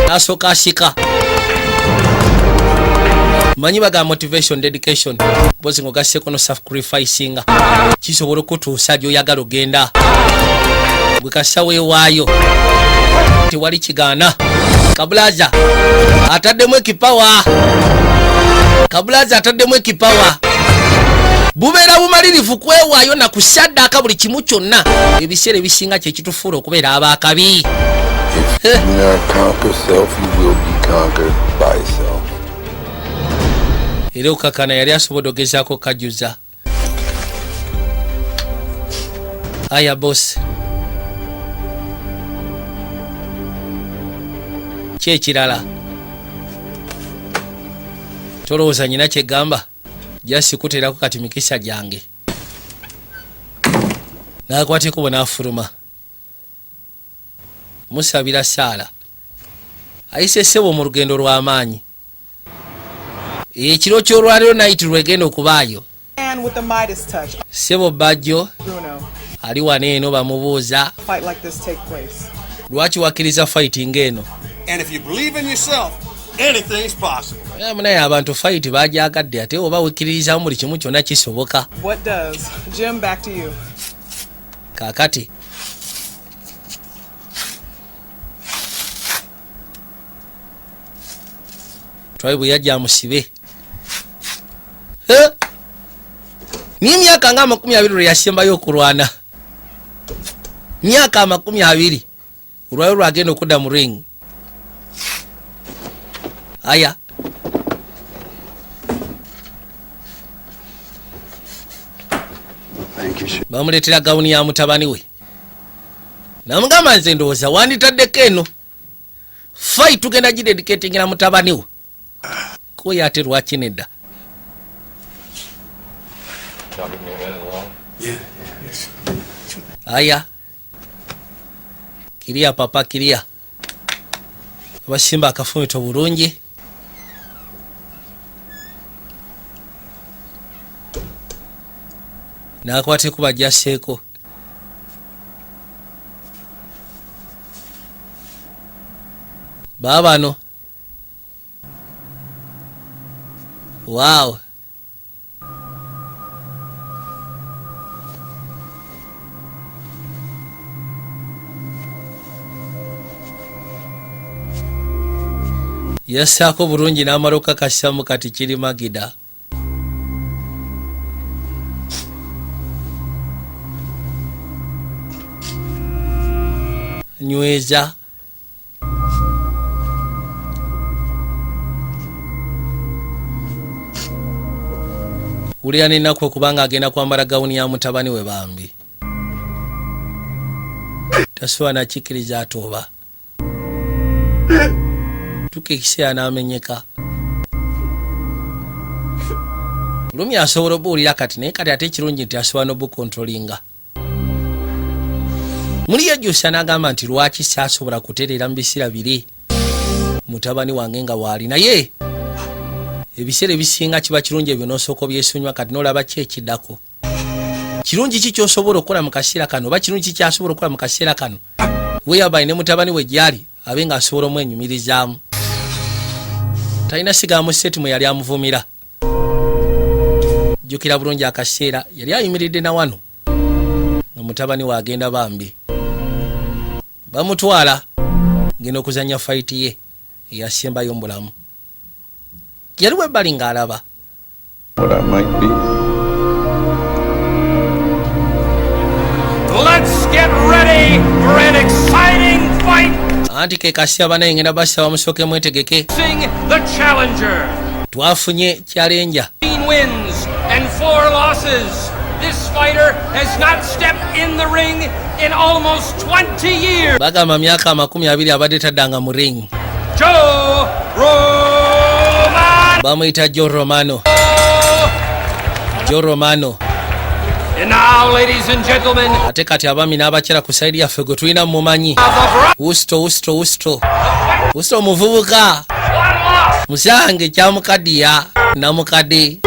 N'asooka asika. Manyi baga motivation, dedication, bozi ngogasseko no sacrificing. Kisobola okutuusa gy'oyagala ogenda. Bwe kasa weewaayo tewali kigaana. Kabulaza ataddemu ekipawa. Kabulaza ataddemu ekipawa. Bubeera bumalirivu kwewaayo na kusaddaaka buli kimu kyonna. Ebiseera ebisinga kye kitufuula okubeera abaakabi. If you do not conquer self, you will be conquered by self. Era okakana yali asobodde ogezaako kajjuza. Aya boss. Ki ekirala? Tolowooza nyina kyegamba? Jasi kuteerako kati mikisa gyange. N'akwateko bwe n'afuluma. Musabira Saala. Ayise ssebo mu lugendo lw'amaanyi. Ekiro ky'olwaliro night lwegenda okubaayo. Ssebo Bajjo ali wano eno bamubuuza lwaki wakkiriza fighting eno. Naye abantu fight baajagadde ate oba wekkiririzaamu buli kimu kyonna kisoboka. Kaakati twaye bwe yajja amusibe. Niye myaka nga 20 lwe yasembayo okulwana. Myaka 20 olwayo lwagenda okudda mu ring. Aya. Bamuleetera gawuni ya mutabani we. Namugamba nze ndowooza wanditaddeko eno. Fight tugenda gidedicatingira mutabani we. Koye ate lwaki nedda? Aya. Kiria papa kiria. Abasimba akafumito bulungi. N'akwate kuba jaseeko. Baabano. Wow. Yassaako bulungi n'amala okakassamu kati kiri magida. Nyweza. Wulira n'ennaku okubanga agenda kwambala gawuni ya mutabani we bambi. Tasobola nakikkiriza atooba. Tuka ekiseera n'amenyeka. Lumi asobola obuwulira kati naye kati ate ekirungi nti asobola n'obukontrolinga. Muli yejjusa n'agamba nti lwaki saasobola kutereera mu biseera biri mutabani wange nga waali naye ebiseera ebisinga kiba kirungi ebyo n'osooka byesonywa kati n'olaba ki ekiddako. Kirungi ki ky'osobola okukola mu kaseera kano oba kirungi ki kyasobola okukola mu kaseera kano weyabaye ne mutabani we gyali abe ng'asobola omwenyumirizaamu. Talina sigamu seti mwe yali amuvumira. Jjukira bulungi akaseera yali ayimiridde na wano nga mutabani we agenda bambi. bamutwala ngeno okuzanya fight ye eyasembayo mbulamu. Yali webbali ng'alaba. What I might be. Let's get ready for an exciting fight. Anti ke kasya bana ngenda basaba musooke mwetegeke. The challenger. Twafunye challenger. 15 wins and 4 losses. This fighter has not stepped in the ring in almost 20 years. Bagamba myaka 20 abadde taddanga mu ring. Joe Romano. Bamuyita Joe Romano. Joe Romano. And now, ladies and gentlemen, ate kati abami n'abakyala ku saidi yaffe gwe tulina mumanyi. Usto muvubuka. Musange kyamukaddiya namukadde.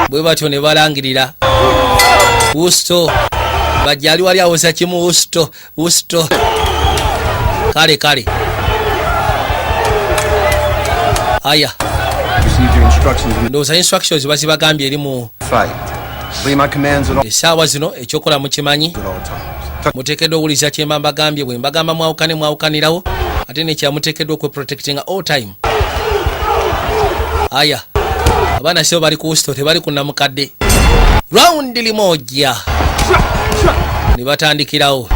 Bwe batyo ne balangirira. Usto bajjali wali awoza kimu Usto. Kale. Aya. Ndowooza instructions bazibagambye eri mu essaawa zino ekyokola mukimanyi. Muteekeddwa owuliza kye mba mbagambye, bwe mbagamba mwawukanirawo ate nekyamuteekeddwa okweprotectinga all time. Aya, abaana sebo bali ku Usto tebali ku namukadde. Raundi limoja ne batandikirawo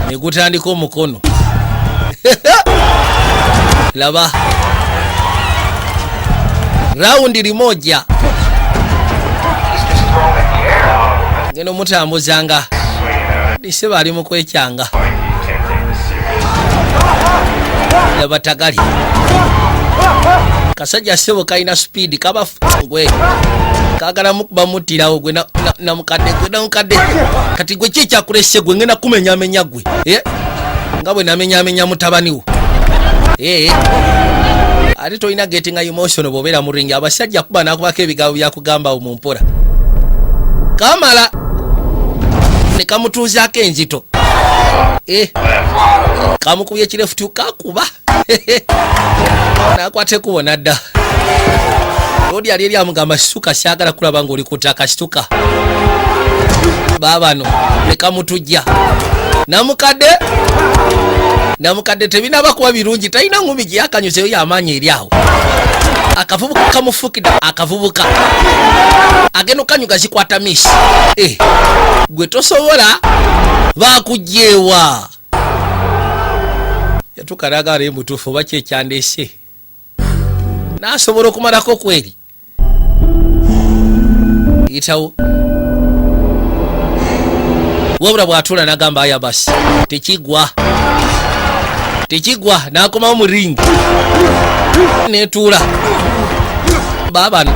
ne gutandika omukono. Laba raundi limoja ngeno mutambuzanga dise bali mu kwekyanga yabatagali kasajja sebo kaina speed kabafungwe kagala mukuba mutirawo gwe namukadde kati gwe kikyakulese gwe ngena kumenyamenya gwe nga bwe namenyamenya mutabaniwo ate tolina getting emotional bw'obeera mu ringi. Abasajja kuba nakubako ebigambo byakugamba mu mpola kamala ne kamutuuzaako enzito kamukubye ekirefutu kakuba nakwate kubona dda lodi ali eri amugamba situka syagala kulaba ng'oli kutaka situka baabano ne kamutujja namukadde tebinaba kuba birungi talina ngumi gyeyakanyuseyo y'amaanyi eri awo akavubuka kamufukidde akavubuka agenda okanyuga zikwata misi gwe tosobola bakugyewa yatukalagala emutuufu oba kyekyandeese naasobola okumalako kweri yitawo wabula bw'atuula n'agamba aya basi tekigwa n'akomawo mu ringi netuula baabano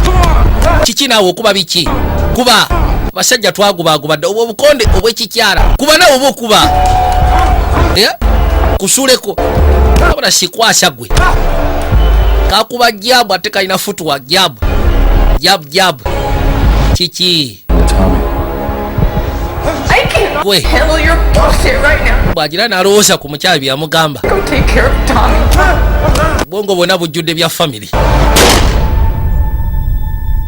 kiki naawe okuba biki kuba basajja twagubagubadde obwo obukonde obwekikyala kuba nawe oba okuba kusuleko abona sikwasa gwe kakuba jabu ate kalina futuwa jabu kiki gwe bwagira n'alowooza ku mukyala bye yamugamba bwongo bwonna bujjudde bya famire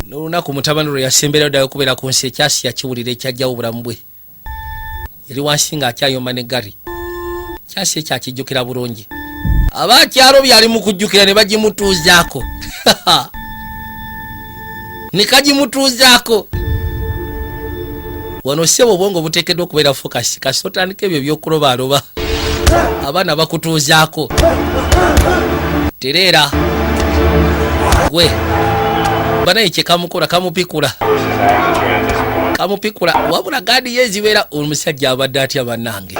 n'olunaku mutabani lwe yasemberayo ddala okubeera ku nsi ekyasi yakiwulira ekyajjawo obulamu bwe yali wansi ng'akyayomba n'eggari kyasi ekyakijjukira bulungi abaakyalo byali mu kujjukira ne bagimutuuzaako ne kagimutuuzaako wano ssebo obwongo buteekeddwa okubeera fokasi kasi otandika ebyo by'okulobaloba abaana bakutuuzaako tereera gwe banaye kye kamukola kamupikula wabula gaadi yezibeera omusajja abadde atya bannange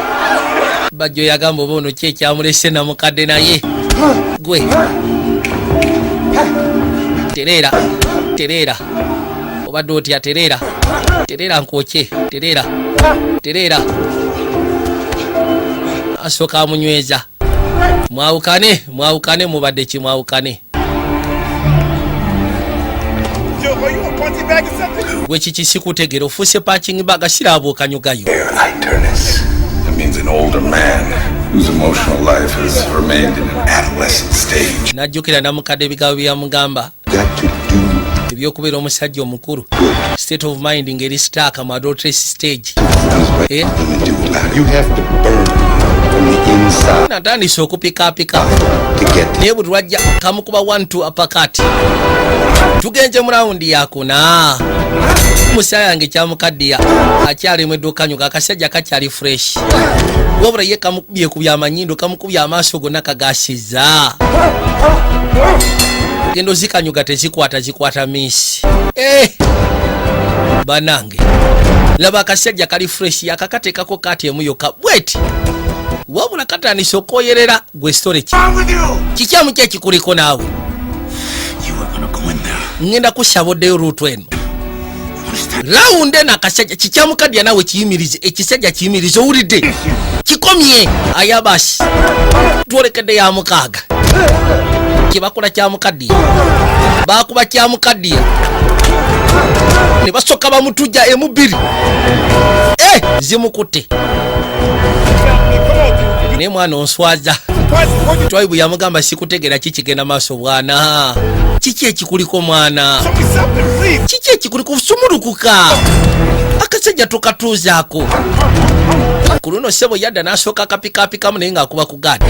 bajjo yagamba oba ono ki ekyamulese namukadde naye gwe tereera obadde otya tereera nkwokye tereera asooka amunyweza mwawukane mubadde kimwawukane gwe kiki sikutegera ofuuse punching bag siraabo okanyugayo najjukira namukadde ebigambo byamugamba ebyokubeera omusajja omukulu state of mind ngeri staaka mu adulterous stage natandise okupikaapika naye buli lwajja kamukuba 1-2 apakati tugenze mu rawundi yakuna musaya yange kyamukaddiya akyali mu edduuka nyuga akasajja kakyali fresh wabula ye kamukubye ku byamanyindo kamukubye amaaso gonna kagasiza gendo zikanyuga tezikwata zikwata miss banange laba akasajja kali fresh yakakateekako kati emu yokka bweti wabula katandise okoyerera gwe storage kikyamu kye kikuliko naawe ngenda kushaboddeyo ruutu eno rawundi eno akasajja kikyamukadya naawe kiyimirize ekisajja kiyimirize owulidde kikomye ayabasi twolekedde ya mukaaga kyebakola kyamukaddiya bakuba kyamukaddiya ne basooka bamutujja emubiri zimukutte naye mwana onswaza twayibu yamugamba sikutegera kikigenda maaso bwana kiki ekikuliko mwana kiki ekikuliko sumulukuka akasajja tukatuuzaako ku luno ssebo yadda n'asooka akapikaapikamu naye ng'akuba ku gaadi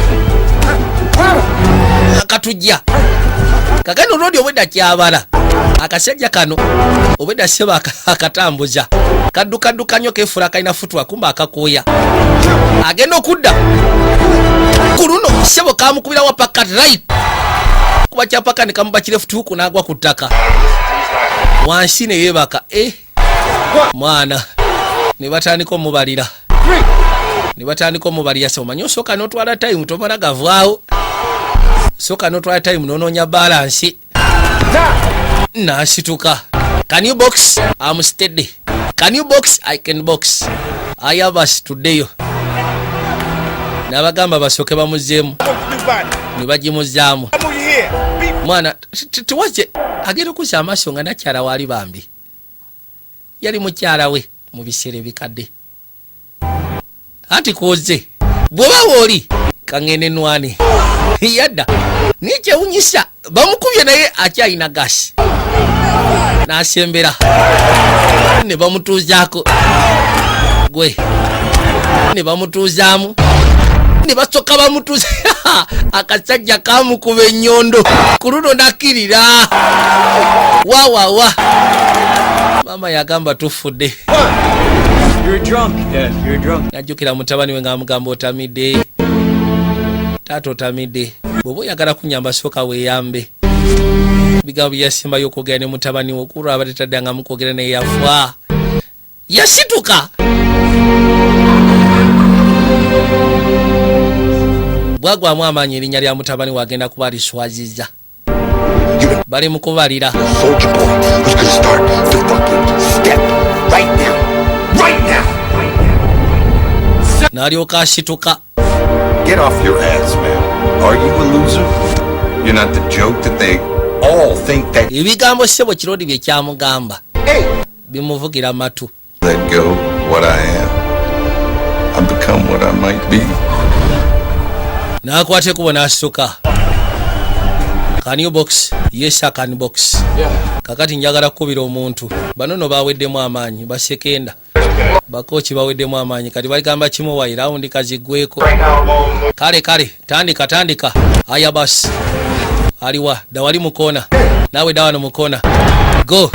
akatujja kakano olwodi obwedda kyabala akasajja kano obwedda ssebo akatambuza kaddukadduka nnyo keefula kalina futwa kumba akakooya agenda okudda ku luno ssebo kamukubira wapaka right kuba kyapaka ne kamuba kirefutuuku n'agwa ku ttaka wansi ne yeebaka mwana ne batandika omubalira so omanyi osooka n'otwala time tomala gavaawo sooka n'otwala time n'onoonya balansi nasituka. Can you box? I'm steady. Can you box? I can box. I have us today. Nabagamba basoke bamuzeemu ne bagimuzaamu mwana tuwaje agenda okuza amaaso nga nakyala waali bambi yali mukyala we mu biseera ebikadde anti koze bw'oba wooli kangende nwane yadda nikyewunyisa bamukubye naye akyalina gasi n'asembera ne bamutuuzaako gwe ne bamutuuzaamu ne basooka bamutuuza akasajja kamukuba ennyondo ku luno nakkirira wawawa mama yagamba tufudde najjukira mutabani we ng'amugamba otamidde taata otamidde bw'oba oyagala kunyamba sooka weeyambe bigambo byeyasimbayo okwogera ne mutabani we okulwa aba tetaddangamu kwogera naye yafa yasituka bwagwamu amaanyi erinnya lya mutabani wagenda kuba liswaziza bali mu kubalira n'alyoka asituka. Get off your ass, man. Are you a loser? You're not the joke that they all think that. Ebigambo ssebo kirodi bye kyamugamba bimuvugira matu. Let go what I am. I've become what I might be. N'akwate kubo n'asituka. Can you box? Yes, I can box. Kakati njagala kukubira omuntu bano no baweddemu amaanyi basekenda bakochi baweddemu amaanyi kati baligamba kimu wa raundi kazigweko kale tandika aya basi aliwa dawali mukona nawe dawa no mukona go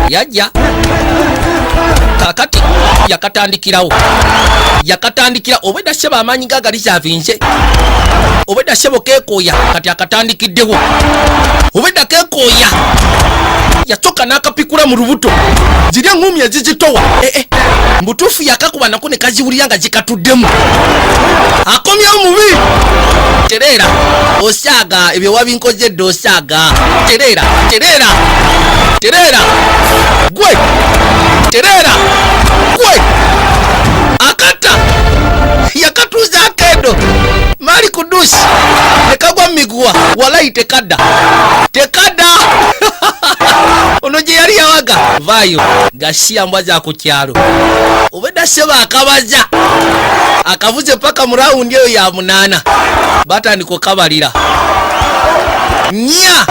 yajja kakati yakatandikira obwedda seba amaanyi gagali kyavinze obwedda sebo kekoya kati akatandikiddewo obwedda kekoya yatoka n'akapikula mu lubuto ziri engumi ezizitowa mbutuufu yakakuba nako ne kaziwulira nga zikatuddemu akomyewo mubi tereera osaaga ebyo wabinkozedde osaaga tereera gwe akata yakatuuza akedo mali kudusi nekagwa miguwa walayi tekadda ono gye yali yawaga vaayo gashiya mbwa za ku kyalo obedda seba akabaza akavuze paka mu rawundi eyo ya 8 batandika okabalira nya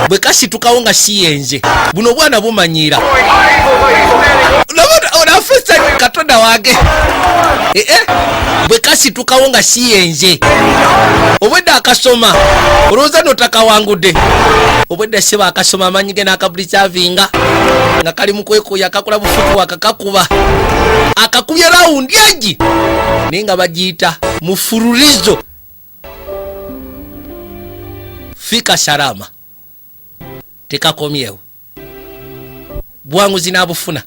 bwe kasitukawo nga siyenze buno bwana bumanyira onafesa katonda wange bwe kasitukawo nga siyenze obwedda akasoma olowooza notakawangudde obwedda seba akasoma amanyi ge n'akabulisavinga nga kali mu kwekooya akakola bufuku akakakuba akakubye rawundi agi naye nga bagiyita mufululizo fika salama tekakomyewo bwanguzi n'abufuna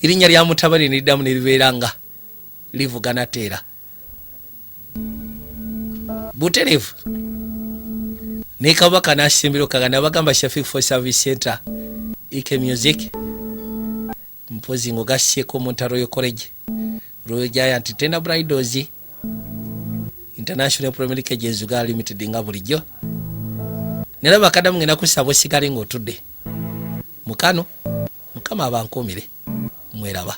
erinnya lya mutabani niddamu neribeeranga livugana teera buterevu ne kabaka n'asimbiro kagana bagamba Shafik for Service Center Ike Music mpozi ngogasyeko mu Royal College Royal Giant Tender Bridals International Premier League Jezuga Limited nga bulijjo nera bakadamu ngena kusaba osigale ng'otudde mukano mukama abankomire mweraba